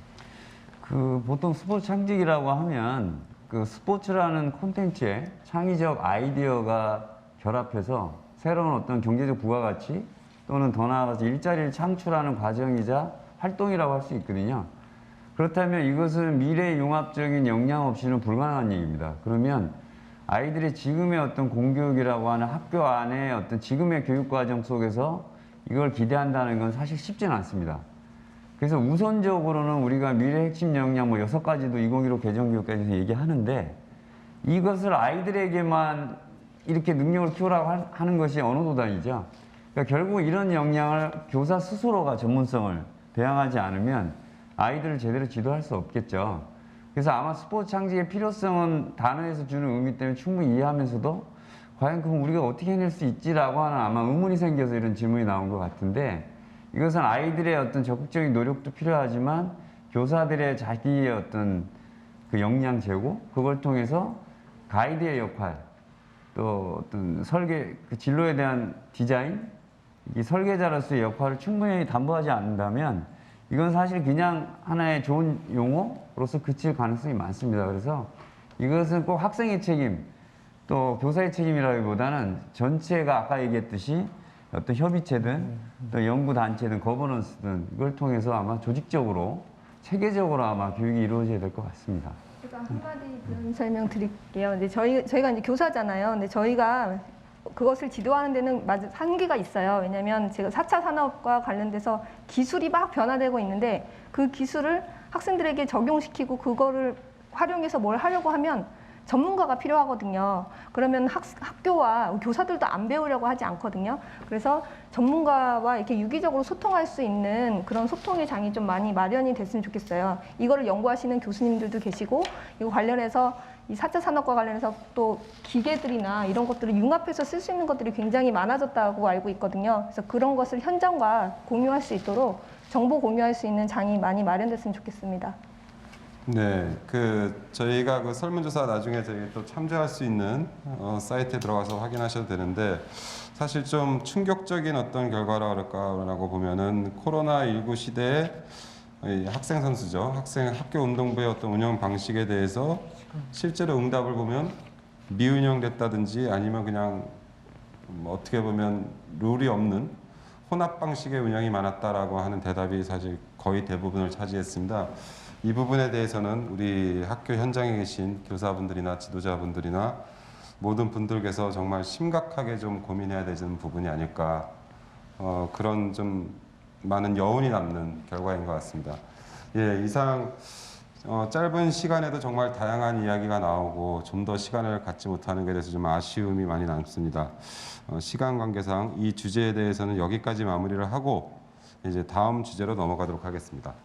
보통 스포츠 창직이라고 하면 그 스포츠라는 콘텐츠에 창의적 아이디어가 결합해서 새로운 어떤 경제적 부가가치 또는 더 나아가서 일자리를 창출하는 과정이자 활동이라고 할 수 있거든요. 그렇다면 이것은 미래 융합적인 역량 없이는 불가능한 얘기입니다. 그러면 아이들이 지금의 어떤 공교육이라고 하는 학교 안에 어떤 지금의 교육과정 속에서 이걸 기대한다는 건 사실 쉽지는 않습니다. 그래서 우선적으로는 우리가 미래 핵심 역량 6가지도 2015 개정교육과정에서 얘기하는데 이것을 아이들에게만 이렇게 능력을 키우라고 하는 것이 어느 도단이죠. 그러니까 결국 이런 역량을 교사 스스로가 전문성을 배양하지 않으면 아이들을 제대로 지도할 수 없겠죠. 그래서 아마 스포츠 창직의 필요성은 단어에서 주는 의미 때문에 충분히 이해하면서도 과연 그럼 우리가 어떻게 해낼 수 있지라고 하는 아마 의문이 생겨서 이런 질문이 나온 것 같은데 이것은 아이들의 어떤 적극적인 노력도 필요하지만 교사들의 자기의 어떤 그 역량 제고 그걸 통해서 가이드의 역할 또 어떤 설계 그 진로에 대한 디자인 이 설계자로서의 역할을 충분히 담보하지 않는다면 이건 사실 그냥 하나의 좋은 용어로서 그칠 가능성이 많습니다. 그래서 이것은 꼭 학생의 책임 또 교사의 책임이라기보다는 전체가 아까 얘기했듯이 어떤 협의체든 또 연구단체든 거버넌스든 이걸 통해서 아마 조직적으로 체계적으로 아마 교육이 이루어져야 될 것 같습니다. 제가 한마디 그런 설명 드릴게요. 근데 저희가 이제 교사잖아요. 근데 저희가 그것을 지도하는 데는 맞아 한계가 있어요. 왜냐하면 제가 4차 산업과 관련돼서 기술이 막 변화되고 있는데 그 기술을 학생들에게 적용시키고 그거를 활용해서 뭘 하려고 하면 전문가가 필요하거든요. 그러면 학교와 교사들도 안 배우려고 하지 않거든요. 그래서 전문가와 이렇게 유기적으로 소통할 수 있는 그런 소통의 장이 좀 많이 마련이 됐으면 좋겠어요. 이거를 연구하시는 교수님들도 계시고 이거 관련해서 이 4차 산업과 관련해서 또 기계들이나 이런 것들을 융합해서 쓸 수 있는 것들이 굉장히 많아졌다고 알고 있거든요. 그래서 그런 것을 현장과 공유할 수 있도록 정보 공유할 수 있는 장이 많이 마련됐으면 좋겠습니다. 네, 저희가 그 설문조사 나중에 저희 또 참조할 수 있는 사이트에 들어가서 확인하셔도 되는데 사실 좀 충격적인 어떤 결과라 그럴까라고 보면은 코로나19 시대에 이 학생 선수죠. 학교 운동부의 어떤 운영 방식에 대해서 실제로 응답을 보면 미운영됐다든지 아니면 그냥 어떻게 보면 룰이 없는 혼합 방식의 운영이 많았다라고 하는 대답이 사실 거의 대부분을 차지했습니다. 이 부분에 대해서는 우리 학교 현장에 계신 교사분들이나 지도자분들이나 모든 분들께서 정말 심각하게 좀 고민해야 되는 부분이 아닐까 그런 좀 많은 여운이 남는 결과인 것 같습니다. 예, 이상 짧은 시간에도 정말 다양한 이야기가 나오고 좀 더 시간을 갖지 못하는 것에 대해서 좀 아쉬움이 많이 남습니다. 시간 관계상 이 주제에 대해서는 여기까지 마무리를 하고 이제 다음 주제로 넘어가도록 하겠습니다.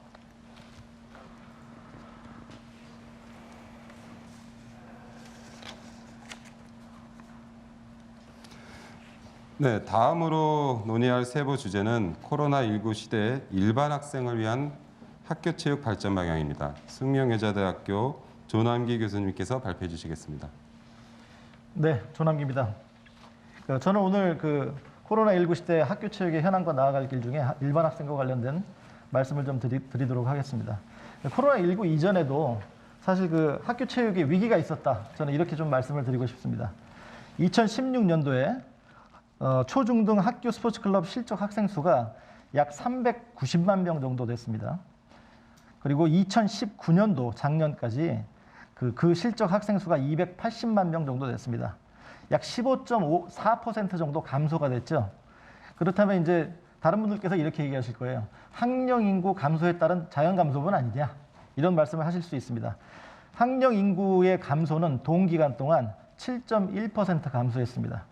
네, 다음으로 논의할 세부 주제는 코로나19 시대 일반 학생을 위한 학교 체육 발전 방향입니다. 숙명여자대학교 조남기 교수님께서 발표해 주시겠습니다. 네, 조남기입니다. 저는 오늘 코로나19 시대 학교 체육의 현황과 나아갈 길 중에 일반 학생과 관련된 말씀을 좀 드리도록 하겠습니다. 코로나19 이전에도 사실 학교 체육에 위기가 있었다. 저는 이렇게 좀 말씀을 드리고 싶습니다. 2016년도에 초중등 학교 스포츠 클럽 실적 학생 수가 약 390만 명 정도 됐습니다. 그리고 2019년도 작년까지 그 실적 학생 수가 280만 명 정도 됐습니다. 약 15.4% 정도 감소가 됐죠. 그렇다면 이제 다른 분들께서 이렇게 얘기하실 거예요. 학령 인구 감소에 따른 자연 감소분 아니냐? 이런 말씀을 하실 수 있습니다. 학령 인구의 감소는 동기간 동안 7.1% 감소했습니다.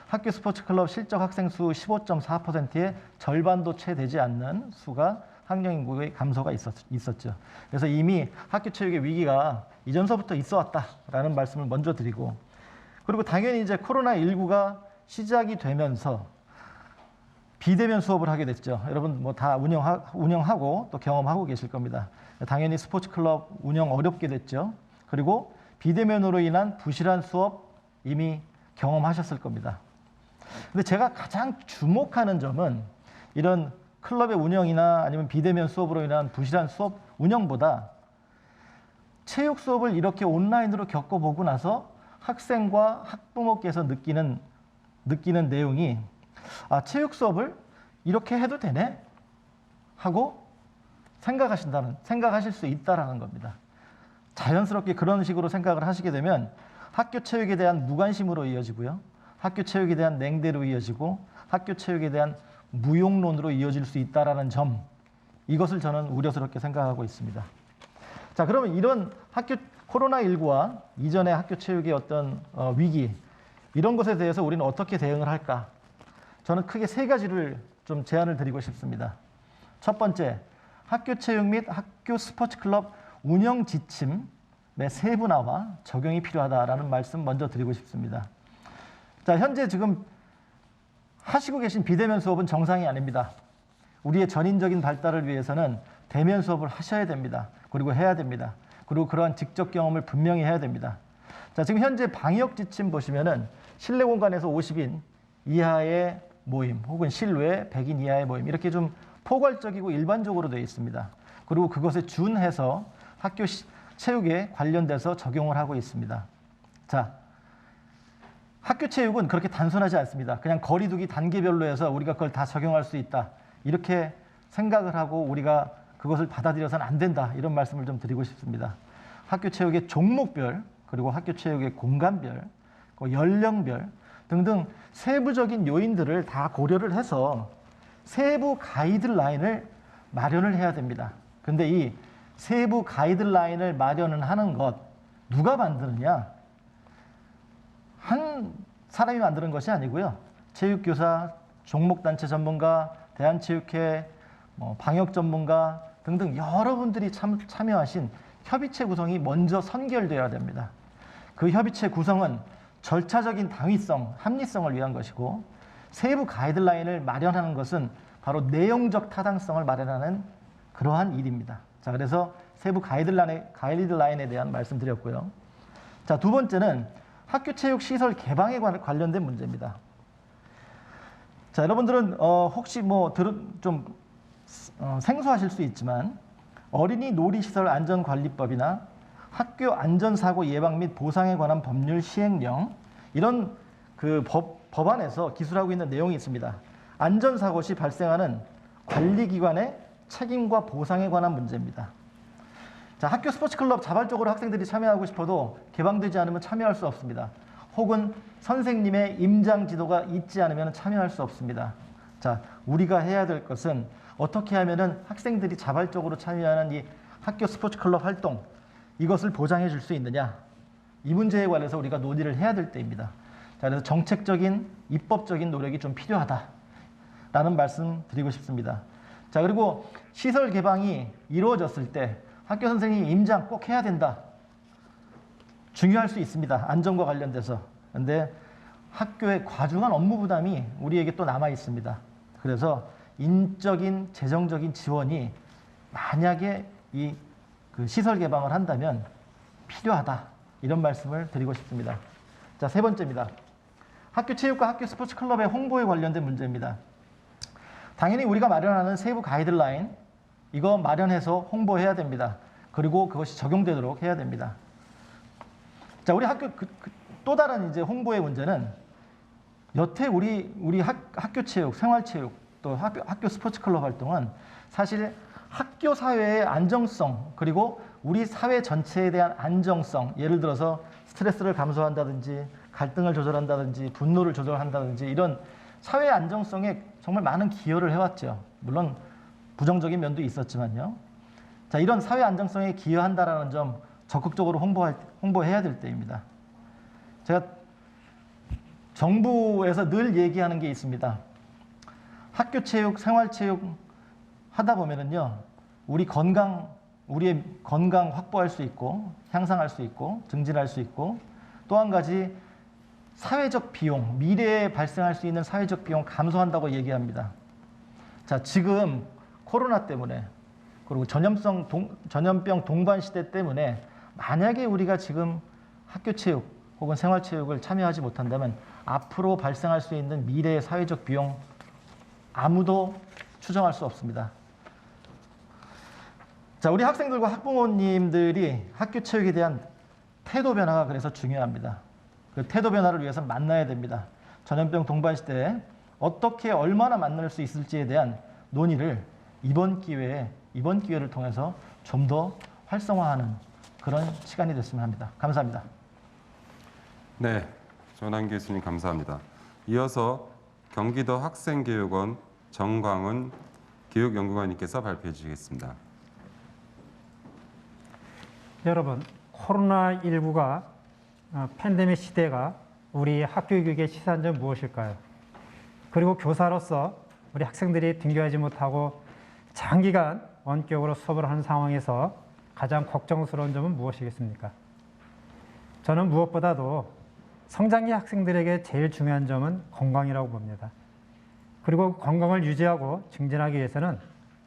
학교 스포츠 클럽 실적 학생 수 15.4%의 절반도 채 되지 않는 수가 학령 인구의 감소가 있었죠. 그래서 이미 학교 체육의 위기가 이전서부터 있어 왔다라는 말씀을 먼저 드리고, 그리고 당연히 이제 코로나19가 시작이 되면서 비대면 수업을 하게 됐죠. 여러분 뭐 다 운영하고 또 경험하고 계실 겁니다. 당연히 스포츠 클럽 운영 어렵게 됐죠. 그리고 비대면으로 인한 부실한 수업 이미 경험하셨을 겁니다. 근데 제가 가장 주목하는 점은 이런 클럽의 운영이나 아니면 비대면 수업으로 인한 부실한 수업 운영보다 체육 수업을 이렇게 온라인으로 겪어보고 나서 학생과 학부모께서 느끼는 내용이 체육 수업을 이렇게 해도 되네? 하고 생각하실 수 있다라는 겁니다. 자연스럽게 그런 식으로 생각을 하시게 되면 학교 체육에 대한 무관심으로 이어지고요. 학교 체육에 대한 냉대로 이어지고 학교 체육에 대한 무용론으로 이어질 수 있다라는 점, 이것을 저는 우려스럽게 생각하고 있습니다. 자, 그러면 이런 코로나19와 이전의 학교 체육의 어떤 위기, 이런 것에 대해서 우리는 어떻게 대응을 할까? 저는 크게 세 가지를 좀 제안을 드리고 싶습니다. 첫 번째, 학교 체육 및 학교 스포츠 클럽 운영 지침의 세분화와 적용이 필요하다라는 말씀 먼저 드리고 싶습니다. 자, 현재 지금 하시고 계신 비대면 수업은 정상이 아닙니다. 우리의 전인적인 발달을 위해서는 대면 수업을 하셔야 됩니다. 그리고 해야 됩니다. 그리고 그러한 직접 경험을 분명히 해야 됩니다. 자, 지금 현재 방역 지침 보시면은 실내 공간에서 50인 이하의 모임 혹은 실외 100인 이하의 모임, 이렇게 좀 포괄적이고 일반적으로 되어 있습니다. 그리고 그것에 준해서 학교 체육에 관련돼서 적용을 하고 있습니다. 자, 학교 체육은 그렇게 단순하지 않습니다. 그냥 거리두기 단계별로 해서 우리가 그걸 다 적용할 수 있다, 이렇게 생각을 하고 우리가 그것을 받아들여서는 안 된다, 이런 말씀을 좀 드리고 싶습니다. 학교 체육의 종목별, 그리고 학교 체육의 공간별, 연령별 등등 세부적인 요인들을 다 고려를 해서 세부 가이드라인을 마련을 해야 됩니다. 근데 이 세부 가이드라인을 마련을 하는 것 누가 만드느냐? 한 사람이 만드는 것이 아니고요. 체육교사, 종목단체 전문가, 대한체육회, 방역 전문가 등등 여러분들이 참여하신 협의체 구성이 먼저 선결되어야 됩니다. 그 협의체 구성은 절차적인 당위성, 합리성을 위한 것이고 세부 가이드라인을 마련하는 것은 바로 내용적 타당성을 마련하는 그러한 일입니다. 자, 그래서 세부 가이드라인에 대한 말씀드렸고요. 자, 두 번째는 학교 체육 시설 개방에 관련된 문제입니다. 자, 여러분들은 혹시 좀 생소하실 수 있지만 어린이 놀이시설 안전관리법이나 학교 안전사고 예방 및 보상에 관한 법률 시행령 이런 그 법안에서 기술하고 있는 내용이 있습니다. 안전사고 시 발생하는 관리기관의 책임과 보상에 관한 문제입니다. 자, 학교 스포츠클럽 자발적으로 학생들이 참여하고 싶어도 개방되지 않으면 참여할 수 없습니다. 혹은 선생님의 임장 지도가 있지 않으면 참여할 수 없습니다. 자, 우리가 해야 될 것은 어떻게 하면은 학생들이 자발적으로 참여하는 이 학교 스포츠클럽 활동 이것을 보장해 줄 수 있느냐, 이 문제에 관해서 우리가 논의를 해야 될 때입니다. 자, 그래서 정책적인 입법적인 노력이 좀 필요하다라는 말씀 드리고 싶습니다. 자, 그리고 시설 개방이 이루어졌을 때 학교 선생님 임장 꼭 해야 된다. 중요할 수 있습니다. 안전과 관련돼서. 그런데 학교의 과중한 업무 부담이 우리에게 또 남아 있습니다. 그래서 인적인, 재정적인 지원이 만약에 그 시설 개방을 한다면 필요하다. 이런 말씀을 드리고 싶습니다. 자, 세 번째입니다. 학교 체육과 학교 스포츠 클럽의 홍보에 관련된 문제입니다. 당연히 우리가 마련하는 세부 가이드라인 이거 마련해서 홍보해야 됩니다. 그리고 그것이 적용되도록 해야 됩니다. 자, 우리 학교 또 다른 이제 홍보의 문제는 여태 우리 학교 체육, 생활 체육 또 학교 스포츠 클럽 활동은 사실 학교 사회의 안정성 그리고 우리 사회 전체에 대한 안정성, 예를 들어서 스트레스를 감소한다든지 갈등을 조절한다든지 분노를 조절한다든지 이런 사회 안정성에 정말 많은 기여를 해왔죠. 물론 부정적인 면도 있었지만요. 자, 이런 사회 안정성에 기여한다라는 점 적극적으로 홍보해야 될 때입니다. 제가 정부에서 늘 얘기하는 게 있습니다. 학교 체육, 생활 체육 하다 보면은요, 우리의 건강 확보할 수 있고, 향상할 수 있고, 증진할 수 있고, 또 한 가지 사회적 비용, 미래에 발생할 수 있는 사회적 비용 감소한다고 얘기합니다. 자, 지금 코로나 때문에 그리고 전염병 동반 시대 때문에 만약에 우리가 지금 학교 체육 혹은 생활 체육을 참여하지 못한다면 앞으로 발생할 수 있는 미래의 사회적 비용 아무도 추정할 수 없습니다. 자, 우리 학생들과 학부모님들이 학교 체육에 대한 태도 변화가 그래서 중요합니다. 그 태도 변화를 위해서 만나야 됩니다. 전염병 동반 시대에 어떻게 얼마나 만날 수 있을지에 대한 논의를 이번 기회를 통해서 좀 더 활성화하는 그런 시간이 됐으면 합니다. 감사합니다. 네, 전한 교수님 감사합니다. 이어서 경기도 학생교육원 정광은 교육연구관님께서 발표해 주시겠습니다. 여러분, 코로나19가 팬데믹 시대가 우리 학교 교육에 시사한 점 무엇일까요? 그리고 교사로서 우리 학생들이 등교하지 못하고 장기간 원격으로 수업을 하는 상황에서 가장 걱정스러운 점은 무엇이겠습니까? 저는 무엇보다도 성장기 학생들에게 제일 중요한 점은 건강이라고 봅니다. 그리고 건강을 유지하고 증진하기 위해서는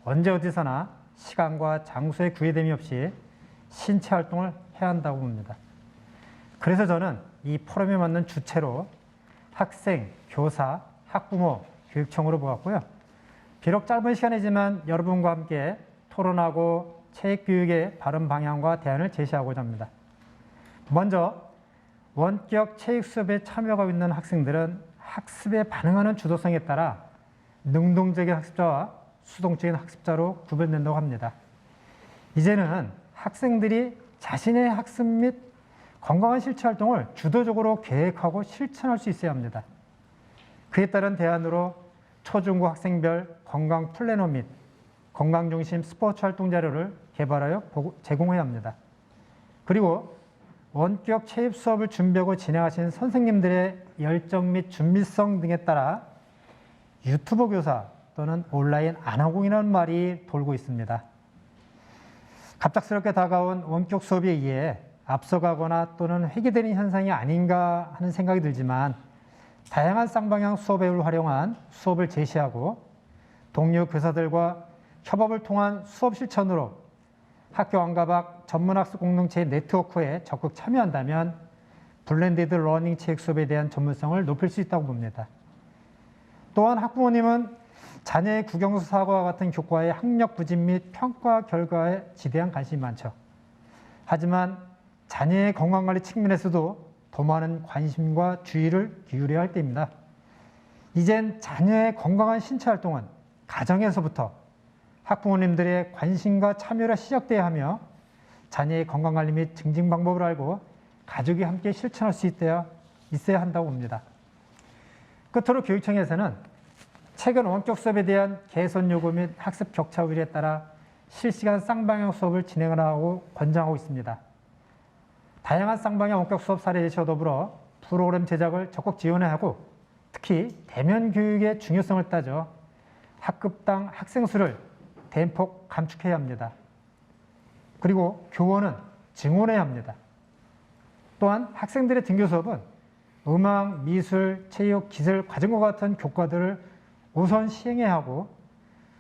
언제 어디서나 시간과 장소의 구애됨이 없이 신체 활동을 해야 한다고 봅니다. 그래서 저는 이 포럼에 맞는 주체로 학생, 교사, 학부모, 교육청으로 보았고요. 비록 짧은 시간이지만 여러분과 함께 토론하고 체육교육의 바른 방향과 대안을 제시하고자 합니다. 먼저 원격 체육 수업에 참여하고 있는 학생들은 학습에 반응하는 주도성에 따라 능동적인 학습자와 수동적인 학습자로 구별된다고 합니다. 이제는 학생들이 자신의 학습 및 건강한 실천 활동을 주도적으로 계획하고 실천할 수 있어야 합니다. 그에 따른 대안으로 초중고 학생별 건강 플래너 및 건강 중심 스포츠 활동 자료를 개발하여 제공해야 합니다. 그리고 원격 체육 수업을 준비하고 진행하신 선생님들의 열정 및 준비성 등에 따라 유튜버 교사 또는 온라인 안하공이라는 말이 돌고 있습니다. 갑작스럽게 다가온 원격 수업에 의해 앞서가거나 또는 회귀되는 현상이 아닌가 하는 생각이 들지만 다양한 쌍방향 수업 앱을 활용한 수업을 제시하고 동료 교사들과 협업을 통한 수업 실천으로 학교 안과 밖 전문학습 공동체의 네트워크에 적극 참여한다면 블렌디드 러닝 체육 수업에 대한 전문성을 높일 수 있다고 봅니다. 또한 학부모님은 자녀의 국영수 사고와 같은 교과의 학력 부진 및 평가 결과에 지대한 관심이 많죠. 하지만 자녀의 건강관리 측면에서도 더 많은 관심과 주의를 기울여야 할 때입니다. 이젠 자녀의 건강한 신체 활동은 가정에서부터 학부모님들의 관심과 참여가 시작돼야 하며 자녀의 건강관리 및 증진 방법을 알고 가족이 함께 실천할 수 있어야 한다고 봅니다. 끝으로 교육청에서는 최근 원격 수업에 대한 개선 요구 및 학습 격차 우려에 따라 실시간 쌍방향 수업을 진행하고 권장하고 있습니다. 다양한 쌍방향 원격 수업 사례 제시와 더불어 프로그램 제작을 적극 지원해야 하고 특히 대면 교육의 중요성을 따져 학급당 학생 수를 대폭 감축해야 합니다. 그리고 교원은 증원해야 합니다. 또한 학생들의 등교 수업은 음악, 미술, 체육, 기술, 과정과 같은 교과들을 우선 시행해야 하고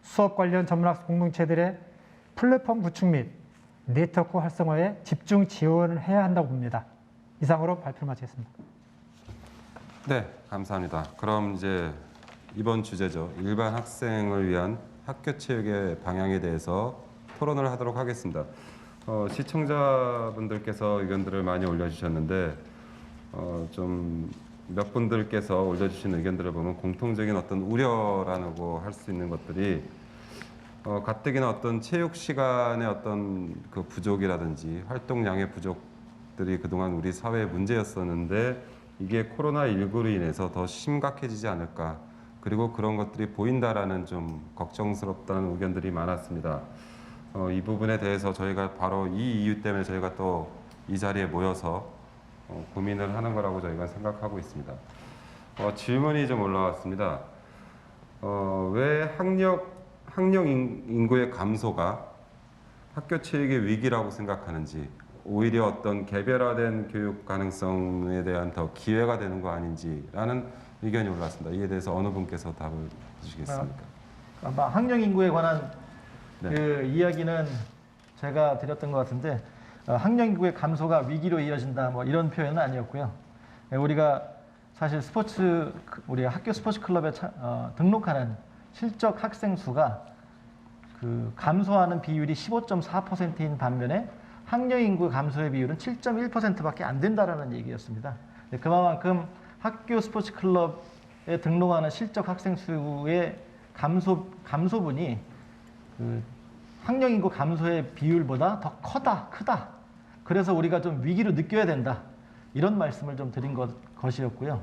수업 관련 전문학습 공동체들의 플랫폼 구축 및 네트워크 활성화에 집중 지원을 해야 한다고 봅니다. 이상으로 발표를 마치겠습니다. 네, 감사합니다. 그럼 이제 이번 주제죠. 일반 학생을 위한 학교 체육의 방향에 대해서 토론을 하도록 하겠습니다. 시청자분들께서 의견들을 많이 올려주셨는데 좀 몇 분들께서 올려주신 의견들을 보면 공통적인 어떤 우려라고 할 수 있는 것들이 가뜩이나 어떤 체육 시간의 어떤 그 부족이라든지 활동량의 부족들이 그동안 우리 사회의 문제였었는데 이게 코로나19로 인해서 더 심각해지지 않을까, 그리고 그런 것들이 보인다라는 좀 걱정스럽다는 의견들이 많았습니다. 이 부분에 대해서 저희가 바로 이 이유 때문에 저희가 또 이 자리에 모여서 고민을 하는 거라고 저희가 생각하고 있습니다. 질문이 좀 올라왔습니다. 왜 학령 인구의 감소가 학교 체육의 위기라고 생각하는지, 오히려 어떤 개별화된 교육 가능성에 대한 더 기회가 되는 거 아닌지라는 의견이 올라왔습니다. 이에 대해서 어느 분께서 답을 주시겠습니까? 아마 학령 인구에 관한 네. 그 이야기는 제가 드렸던 것 같은데 학령 인구의 감소가 위기로 이어진다 뭐 이런 표현은 아니었고요. 우리가 사실 우리 학교 스포츠 클럽에 등록하는 실적 학생 수가 그 감소하는 비율이 15.4%인 반면에 학령 인구 감소의 비율은 7.1%밖에 안 된다라는 얘기였습니다. 그만큼 학교 스포츠 클럽에 등록하는 실적 학생 수의 감소분이 그 학령 인구 감소의 비율보다 더 크다. 그래서 우리가 좀 위기로 느껴야 된다. 이런 말씀을 좀 드린 것이었고요.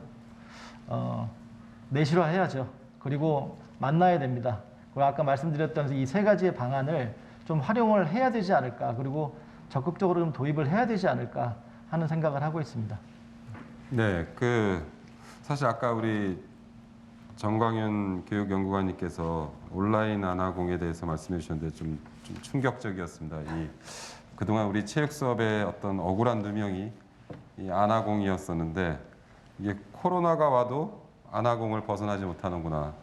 내실화해야죠. 그리고 만나야 됩니다. 그리고 아까 말씀드렸던 이 세 가지의 방안을 좀 활용을 해야 되지 않을까. 그리고 적극적으로 좀 도입을 해야 되지 않을까 하는 생각을 하고 있습니다. 네, 사실 아까 우리 정광윤 교육연구관님께서 온라인 안하공에 대해서 말씀해 주셨는데 좀 충격적이었습니다. 그동안 우리 체육 수업의 어떤 억울한 누명이 이 안하공이었었는데 이게 코로나가 와도 안하공을 벗어나지 못하는구나.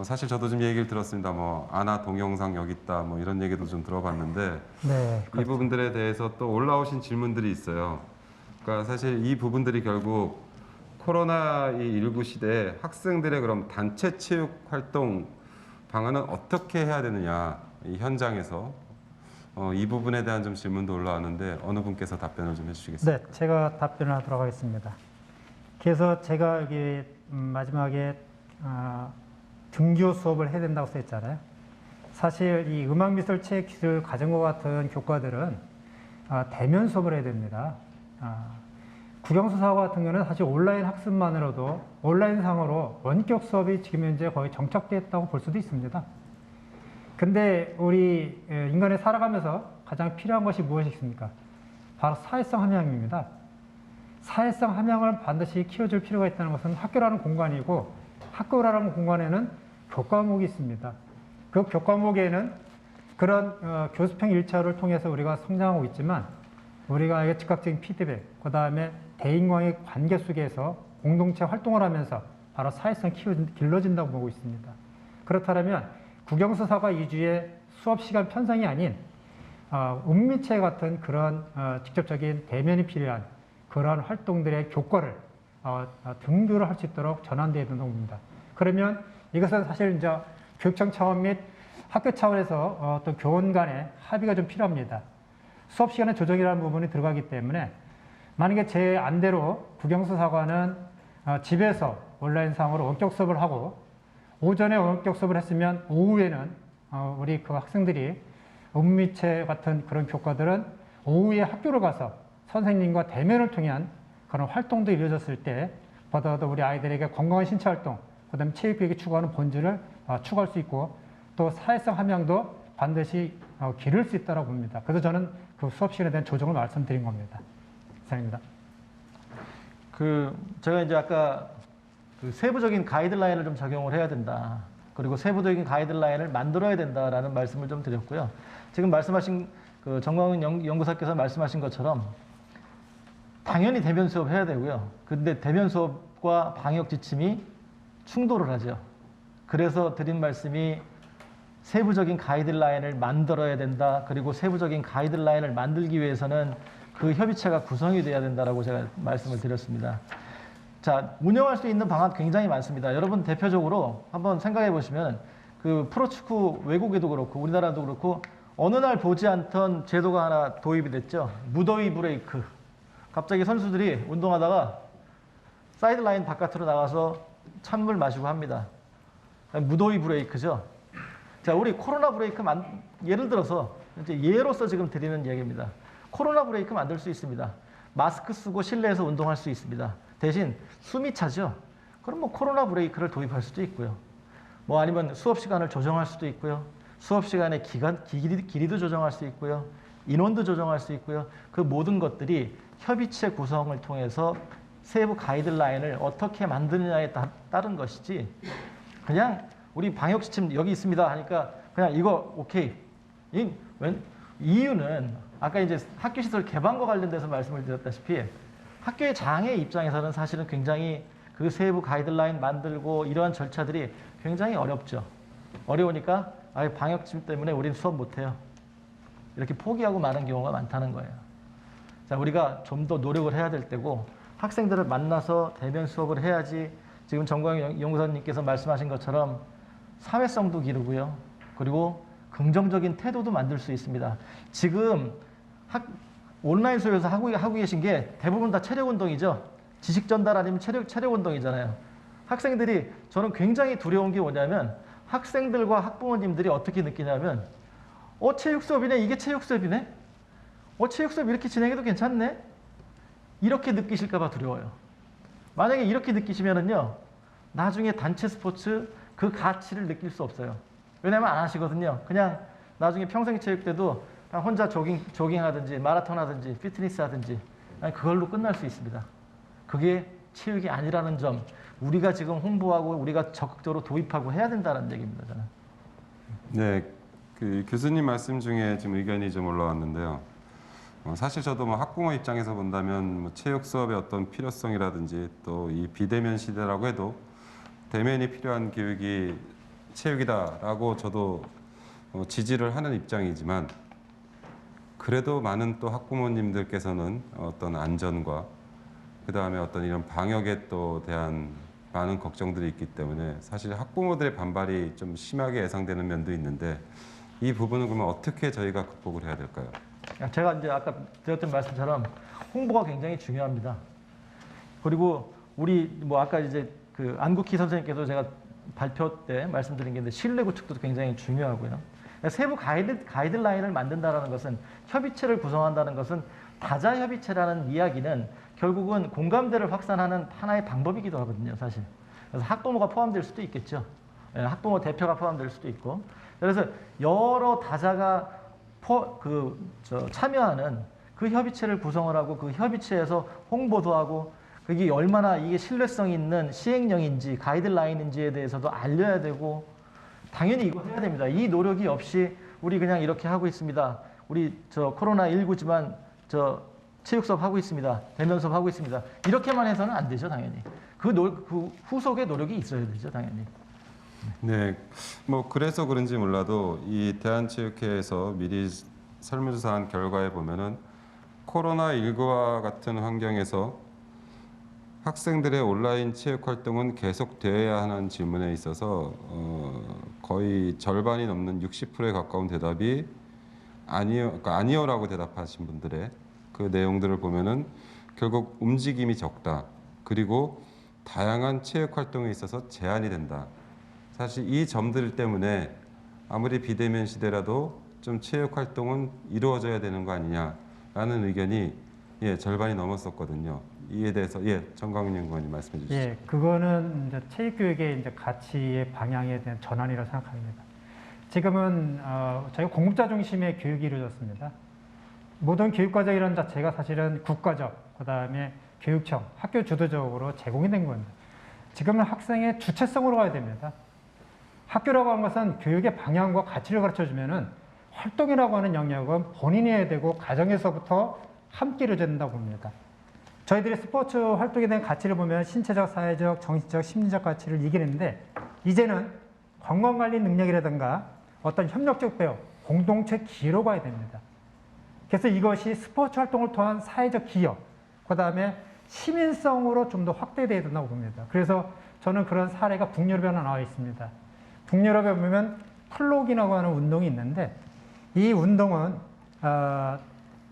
사실 저도 좀 얘기를 들었습니다. 뭐 안하 동영상 여기 있다, 뭐 이런 얘기도 좀 들어봤는데 네, 이 부분들에 대해서 또 올라오신 질문들이 있어요. 그러니까 사실 이 부분들이 결국 코로나19 시대에 학생들의 그럼 단체 체육 활동 방안은 어떻게 해야 되느냐, 이 현장에서 이 부분에 대한 좀 질문도 올라왔는데 어느 분께서 답변을 좀 해주시겠습니까? 네, 제가 답변을 하도록 하겠습니다. 그래서 제가 여기 마지막에 등교 수업을 해야 된다고 써있잖아요. 사실 이 음악미술 체육기술 가정과 같은 교과들은 대면 수업을 해야 됩니다. 국영수사과 같은 경우는 사실 온라인 학습만으로도 온라인상으로 원격 수업이 지금 현재 거의 정착됐다고 볼 수도 있습니다. 근데 우리 인간이 살아가면서 가장 필요한 것이 무엇이 있습니까? 바로 사회성 함양입니다. 사회성 함양을 반드시 키워줄 필요가 있다는 것은 학교라는 공간이고, 학교라는 공간에는 교과목이 있습니다. 그 교과목에는 그런 교수평 일차를 통해서 우리가 성장하고 있지만, 우리가 즉각적인 피드백, 그 다음에 대인과의 관계 속에서 공동체 활동을 하면서 바로 사회성이 길러진다고 보고 있습니다. 그렇다면 국영수사과 위주의 수업 시간 편성이 아닌 은미체 같은 그런 직접적인 대면이 필요한 그러한 활동들의 교과를 등교를 할 수 있도록 전환되어야 된다고 봅니다. 그러면 이것은 사실 이제 교육청 차원 및 학교 차원에서 또 교원 간의 합의가 좀 필요합니다. 수업 시간의 조정이라는 부분이 들어가기 때문에 만약에 제 안대로 국영수사과는 집에서 온라인상으로 원격 수업을 하고 오전에 원격 수업을 했으면 오후에는 우리 그 학생들이 은미체 같은 그런 교과들은 오후에 학교를 가서 선생님과 대면을 통한 그런 활동도 이루어졌을 때 보다도 우리 아이들에게 건강한 신체 활동, 그다음에 체육교육이 추구하는 본질을 추구할 수 있고 또 사회성 함양도 반드시 기를 수 있다고 봅니다. 그래서 저는 그 수업 시간에 대한 조정을 말씀드린 겁니다. 이상입니다. 제가 이제 아까 그 세부적인 가이드라인을 좀 적용을 해야 된다. 그리고 세부적인 가이드라인을 만들어야 된다라는 말씀을 좀 드렸고요. 지금 말씀하신 그 정광훈 연구사께서 말씀하신 것처럼 당연히 대면 수업 해야 되고요. 근데 대면 수업과 방역 지침이 충돌을 하죠. 그래서 드린 말씀이 세부적인 가이드라인을 만들어야 된다. 그리고 세부적인 가이드라인을 만들기 위해서는 그 협의체가 구성이 돼야 된다라고 제가 말씀을 드렸습니다. 자, 운영할 수 있는 방안 굉장히 많습니다. 여러분 대표적으로 한번 생각해 보시면 그 프로축구 외국에도 그렇고 우리나라도 그렇고 어느 날 보지 않던 제도가 하나 도입이 됐죠. 무더위 브레이크. 갑자기 선수들이 운동하다가 사이드라인 바깥으로 나가서 찬물 마시고 합니다. 무더위 브레이크죠. 자, 우리 코로나 브레이크 예를 들어서 이제 예로서 지금 드리는 얘기입니다. 코로나 브레이크 만들 수 있습니다. 마스크 쓰고 실내에서 운동할 수 있습니다. 대신 숨이 차죠. 그럼 뭐 코로나 브레이크를 도입할 수도 있고요. 뭐 아니면 수업 시간을 조정할 수도 있고요. 수업 시간의 길이도 조정할 수 있고요. 인원도 조정할 수 있고요. 그 모든 것들이 협의체 구성을 통해서 세부 가이드라인을 어떻게 만드느냐에 따른 것이지 그냥 우리 방역 지침 여기 있습니다 하니까 그냥 이거 오케이. 이유는 아까 이제 학교 시설 개방과 관련돼서 말씀을 드렸다시피 학교의 장의 입장에서는 사실은 굉장히 그 세부 가이드라인 만들고 이러한 절차들이 굉장히 어렵죠. 어려우니까 방역 지침 때문에 우리는 수업 못해요. 이렇게 포기하고 마는 경우가 많다는 거예요. 자, 우리가 좀 더 노력을 해야 될 때고 학생들을 만나서 대면 수업을 해야지 지금 정광훈 연구사님께서 말씀하신 것처럼 사회성도 기르고요. 그리고 긍정적인 태도도 만들 수 있습니다. 지금 온라인 수업에서 하고 계신 게 대부분 다 체력 운동이죠. 지식 전달 아니면 체력 운동이잖아요. 학생들이 저는 굉장히 두려운 게 뭐냐면 학생들과 학부모님들이 어떻게 느끼냐면 체육 수업이네. 이게 체육 수업이네. 체육 수업 이렇게 진행해도 괜찮네. 이렇게 느끼실까 봐 두려워요. 만약에 이렇게 느끼시면은요. 나중에 단체 스포츠 그 가치를 느낄 수 없어요. 왜냐면 안 하시거든요. 그냥 나중에 평생 체육 때도 혼자 조깅하든지 마라톤 하든지 피트니스 하든지 그걸로 끝날 수 있습니다. 그게 체육이 아니라는 점 우리가 지금 홍보하고 우리가 적극적으로 도입하고 해야 된다는 얘기입니다. 저는. 네, 그 교수님 말씀 중에 지금 의견이 좀 올라왔는데요. 사실 저도 뭐 학부모 입장에서 본다면 뭐 체육 수업의 어떤 필요성이라든지 또 이 비대면 시대라고 해도 대면이 필요한 교육이 체육이다라고 저도 지지를 하는 입장이지만 그래도 많은 또 학부모님들께서는 어떤 안전과 그 다음에 어떤 이런 방역에 또 대한 많은 걱정들이 있기 때문에 사실 학부모들의 반발이 좀 심하게 예상되는 면도 있는데 이 부분은 그러면 어떻게 저희가 극복을 해야 될까요? 제가 이제 아까 드렸던 말씀처럼 홍보가 굉장히 중요합니다. 그리고 우리 뭐 아까 이제 그 안국희 선생님께서 제가 발표 때 말씀드린 게 있는데 실내 구축도 굉장히 중요하고요. 세부 가이드라인을 만든다라는 것은, 협의체를 구성한다는 것은, 다자협의체라는 이야기는 결국은 공감대를 확산하는 하나의 방법이기도 하거든요, 사실. 그래서 학부모가 포함될 수도 있겠죠. 학부모 대표가 포함될 수도 있고. 그래서 여러 다자가 참여하는 그 협의체를 구성을 하고, 그 협의체에서 홍보도 하고, 그게 얼마나 이게 신뢰성 있는 시행령인지 가이드라인인지에 대해서도 알려야 되고, 당연히 이거 해야 됩니다. 이 노력이 없이 우리 그냥 이렇게 하고 있습니다. 우리 코로나19지만 체육 수업 하고 있습니다. 대면 수업 하고 있습니다. 이렇게만 해서는 안 되죠, 당연히. 그 후속의 노력이 있어야 되죠, 당연히. 네, 뭐 그래서 그런지 몰라도 이 대한체육회에서 미리 설문조사한 결과에 보면은 코로나19와 같은 환경에서 학생들의 온라인 체육 활동은 계속되어야 하는 질문에 있어서 거의 절반이 넘는 60%에 가까운 대답이 아니요, 그러니까 아니요라고 대답하신 분들의 그 내용들을 보면은 결국 움직임이 적다. 그리고 다양한 체육 활동에 있어서 제한이 된다. 사실 이 점들 때문에 아무리 비대면 시대라도 좀 체육 활동은 이루어져야 되는 거 아니냐라는 의견이 절반이 넘었었거든요. 이에 대해서 정광윤 연구원님 말씀해 주시죠. 예, 그거는 이제 체육교육의 이제 가치의 방향에 대한 전환이라고 생각합니다. 지금은 저희가 공급자 중심의 교육이 이루어졌습니다. 모든 교육과정이라는 자체가 사실은 국가적, 그다음에 교육청, 학교 주도적으로 제공이 된 겁니다. 지금은 학생의 주체성으로 가야 됩니다. 학교라고 하는 것은 교육의 방향과 가치를 가르쳐주면은 활동이라고 하는 영역은 본인이 해야 되고 가정에서부터 함께 이루어져야 된다고 봅니다. 저희들이 스포츠 활동에 대한 가치를 보면 신체적, 사회적, 정신적, 심리적 가치를 이기는데, 이제는 건강관리 능력이라든가 어떤 협력적 배움, 공동체 기여로 가야 됩니다. 그래서 이것이 스포츠 활동을 통한 사회적 기여, 그 다음에 시민성으로 좀 더 확대되어야 된다고 봅니다. 그래서 저는 그런 사례가 북유럽에 하나 나와 있습니다. 북유럽에 보면 플록이라고 하는 운동이 있는데, 이 운동은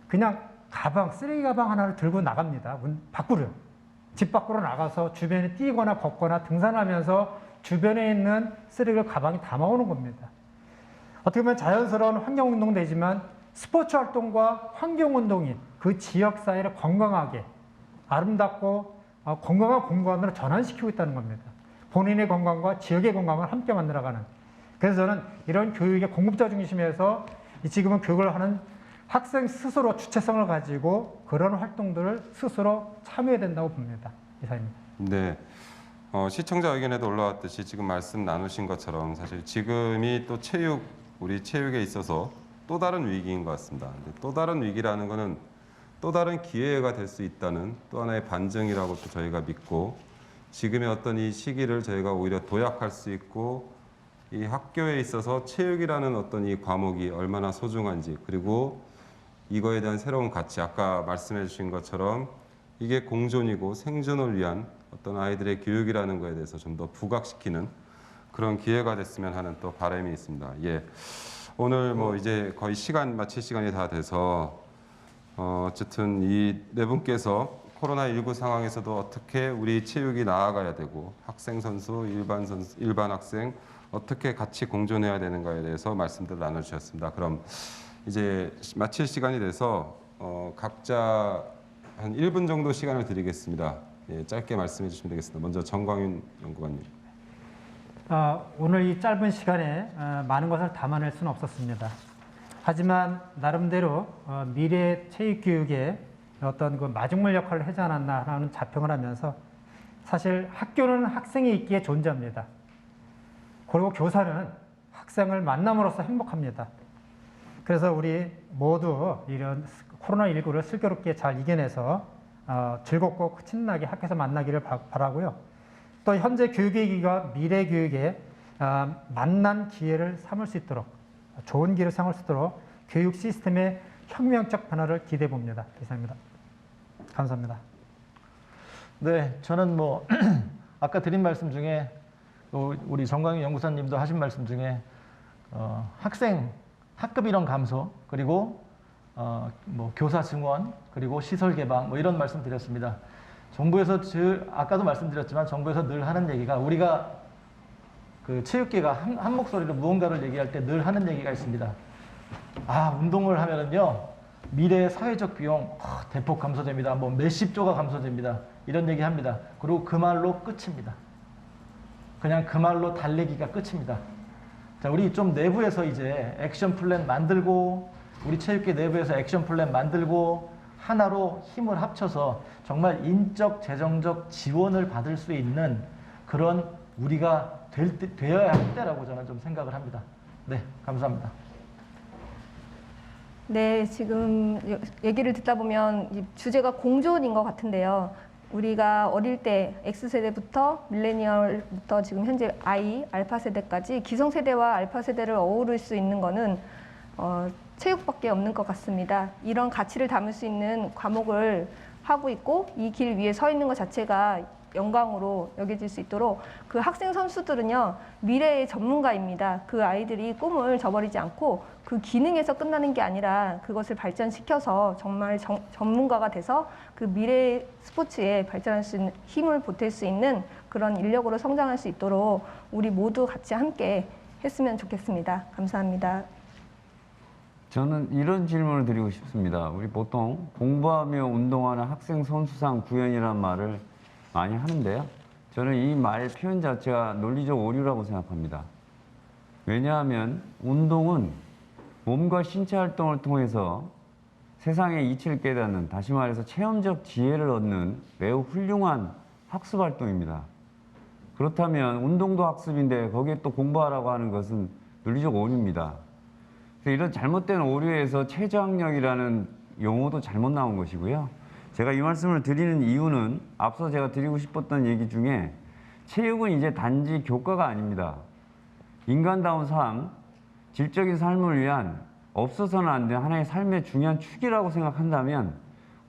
그냥 쓰레기 가방 하나를 들고 나갑니다. 밖으로요. 집 밖으로 나가서 주변에 뛰거나 걷거나 등산하면서 주변에 있는 쓰레기를 가방에 담아오는 겁니다. 어떻게 보면 자연스러운 환경운동도 되지만 스포츠 활동과 환경운동이 그 지역 사회를 건강하게, 아름답고 건강한 공간으로 전환시키고 있다는 겁니다. 본인의 건강과 지역의 건강을 함께 만들어가는. 그래서 저는 이런 교육의 공급자 중심에서 지금은 교육을 하는 학생 스스로 주체성을 가지고 그런 활동들을 스스로 참여해야 된다고 봅니다. 이상입니다. 네. 시청자 의견에도 올라왔듯이 지금 말씀 나누신 것처럼 사실 지금이 또 우리 체육에 있어서 또 다른 위기인 것 같습니다. 또 다른 위기라는 것은 또 다른 기회가 될 수 있다는 또 하나의 반증이라고 또 저희가 믿고, 지금의 어떤 이 시기를 저희가 오히려 도약할 수 있고, 이 학교에 있어서 체육이라는 어떤 이 과목이 얼마나 소중한지, 그리고 이거에 대한 새로운 가치, 아까 말씀해 주신 것처럼 이게 공존이고 생존을 위한 어떤 아이들의 교육이라는 거에 대해서 좀 더 부각시키는 그런 기회가 됐으면 하는 또 바람이 있습니다. 오늘 뭐 이제 거의 마칠 시간이 다 돼서 어쨌든 이 네 분께서 코로나19 상황에서도 어떻게 우리 체육이 나아가야 되고, 학생 선수, 일반 학생 어떻게 같이 공존해야 되는가에 대해서 말씀들 나눠주셨습니다. 그럼 이제 마칠 시간이 돼서 각자 한 1분 정도 시간을 드리겠습니다. 짧게 말씀해 주시면 되겠습니다. 먼저 정광윤 연구관님. 오늘 이 짧은 시간에 많은 것을 담아낼 수는 없었습니다. 하지만 나름대로 미래 체육교육의 어떤 그 마중물 역할을 하지 않았나라는 자평을 하면서, 사실 학교는 학생이 있기에 존재합니다. 그리고 교사는 학생을 만남으로써 행복합니다. 그래서 우리 모두 이런 코로나19를 슬기롭게 잘 이겨내서 즐겁고 신나게 학교에서 만나기를 바라고요. 또 현재 교육의 기가 미래 교육의 만난 기회를 삼을 수 있도록, 좋은 기회를 삼을 수 있도록 교육 시스템의 혁명적 변화를 기대해 봅니다. 이상입니다. 감사합니다. 네, 저는 뭐 아까 드린 말씀 중에 우리 정광윤 연구사님도 하신 말씀 중에 학급 인원 감소, 그리고 뭐 교사 증원, 그리고 시설 개방, 뭐 이런 말씀 드렸습니다. 정부에서 아까도 말씀드렸지만 정부에서 늘 하는 얘기가, 우리가 그 체육계가 한 목소리로 무언가를 얘기할 때 늘 하는 얘기가 있습니다. 아, 운동을 하면은요, 미래의 사회적 비용 대폭 감소됩니다. 뭐 몇십 조가 감소됩니다. 이런 얘기 합니다. 그리고 그 말로 끝입니다. 그냥 그 말로 달래기가 끝입니다. 자, 우리 좀 내부에서 이제 액션 플랜 만들고, 우리 체육계 내부에서 액션 플랜 만들고, 하나로 힘을 합쳐서 정말 인적, 재정적 지원을 받을 수 있는 그런 우리가 되어야 할 때라고 저는 좀 생각을 합니다. 네, 감사합니다. 네, 지금 얘기를 듣다 보면 이 주제가 공존인 것 같은데요. 우리가 어릴 때 X세대부터 밀레니얼부터 지금 현재 I, 알파 세대까지 기성세대와 알파 세대를 어우를 수 있는 거는 체육밖에 없는 것 같습니다. 이런 가치를 담을 수 있는 과목을 하고 있고 이 길 위에 서 있는 것 자체가 영광으로 여겨질 수 있도록 그 학생 선수들은요, 미래의 전문가입니다. 그 아이들이 꿈을 저버리지 않고 그 기능에서 끝나는 게 아니라 그것을 발전시켜서 정말 전문가가 돼서 그 미래 스포츠에 발전할 수 있는 힘을 보탤 수 있는 그런 인력으로 성장할 수 있도록 우리 모두 같이 함께 했으면 좋겠습니다. 감사합니다. 저는 이런 질문을 드리고 싶습니다. 우리 보통 공부하며 운동하는 학생 선수상 구현이라는 말을 많이 하는데요. 저는 이 말 표현 자체가 논리적 오류라고 생각합니다. 왜냐하면 운동은 몸과 신체 활동을 통해서 세상의 이치를 깨닫는, 다시 말해서 체험적 지혜를 얻는 매우 훌륭한 학습 활동입니다. 그렇다면 운동도 학습인데 거기에 또 공부하라고 하는 것은 논리적 오류입니다. 그래서 이런 잘못된 오류에서 최저학력이라는 용어도 잘못 나온 것이고요. 제가 이 말씀을 드리는 이유는 앞서 제가 드리고 싶었던 얘기 중에 체육은 이제 단지 교과가 아닙니다. 인간다운 삶, 질적인 삶을 위한 없어서는 안 되는 하나의 삶의 중요한 축이라고 생각한다면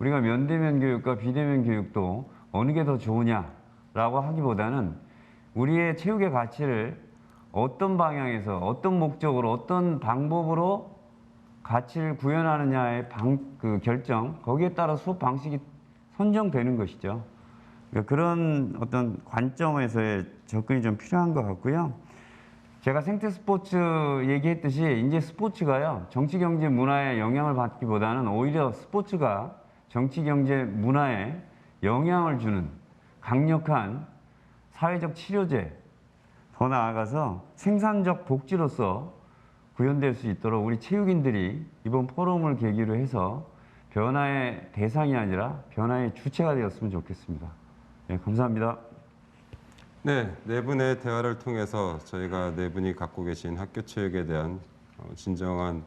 우리가 면대면 교육과 비대면 교육도 어느 게 더 좋으냐라고 하기보다는 우리의 체육의 가치를 어떤 방향에서 어떤 목적으로 어떤 방법으로 가치를 구현하느냐의 그 결정, 거기에 따라 수업 방식이 선정되는 것이죠. 그러니까 그런 어떤 관점에서의 접근이 좀 필요한 것 같고요. 제가 생태 스포츠 얘기했듯이 이제 스포츠가요, 정치, 경제, 문화에 영향을 받기보다는 오히려 스포츠가 정치, 경제, 문화에 영향을 주는 강력한 사회적 치료제, 더 나아가서 생산적 복지로서 구현될 수 있도록 우리 체육인들이 이번 포럼을 계기로 해서 변화의 대상이 아니라 변화의 주체가 되었으면 좋겠습니다. 네, 감사합니다. 네, 네 분의 대화를 통해서 저희가 네 분이 갖고 계신 학교 체육에 대한 진정한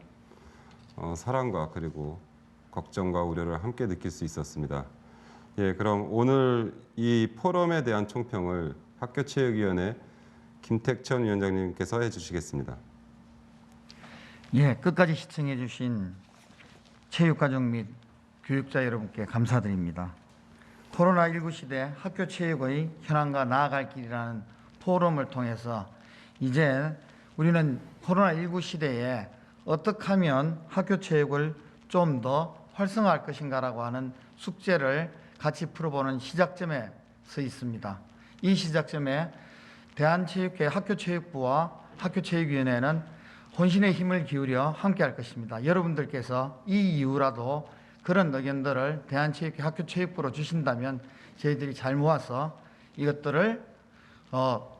사랑과 그리고 걱정과 우려를 함께 느낄 수 있었습니다. 예, 그럼 오늘 이 포럼에 대한 총평을 학교체육위원회 김택천 위원장님께서 해주시겠습니다. 예, 끝까지 시청해 주신 체육가족 및 교육자 여러분께 감사드립니다. 코로나19 시대 학교 체육의 현황과 나아갈 길이라는 포럼을 통해서 이제 우리는 코로나19 시대에 어떻게 하면 학교 체육을 좀 더 활성화할 것인가라고 하는 숙제를 같이 풀어보는 시작점에 서 있습니다. 이 시작점에 대한체육회 학교체육부와 학교체육위원회는 혼신의 힘을 기울여 함께할 것입니다. 여러분들께서 이 이후라도 그런 의견들을 대한체육회 학교체육부로 주신다면 저희들이 잘 모아서 이것들을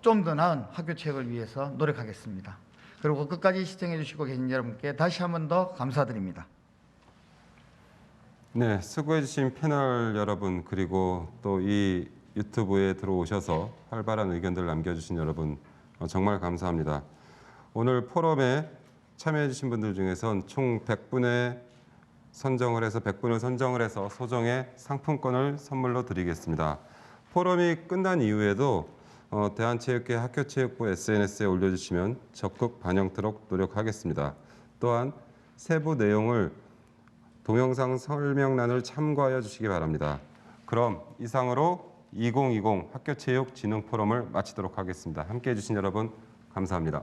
좀 더 나은 학교체육을 위해서 노력하겠습니다. 그리고 끝까지 시청해 주시고 계신 여러분께 다시 한 번 더 감사드립니다. 네, 수고해 주신 패널 여러분, 그리고 또 이 유튜브에 들어오셔서 활발한 의견들 남겨주신 여러분 정말 감사합니다. 오늘 포럼에 참여해 주신 분들 중에선 총 100분을 선정을 해서 소정의 상품권을 선물로 드리겠습니다. 포럼이 끝난 이후에도 대한체육회 학교체육부 SNS에 올려주시면 적극 반영토록 노력하겠습니다. 또한 세부 내용을 동영상 설명란을 참고하여 주시기 바랍니다. 그럼 이상으로 2020 학교체육진흥포럼을 마치도록 하겠습니다. 함께해 주신 여러분 감사합니다.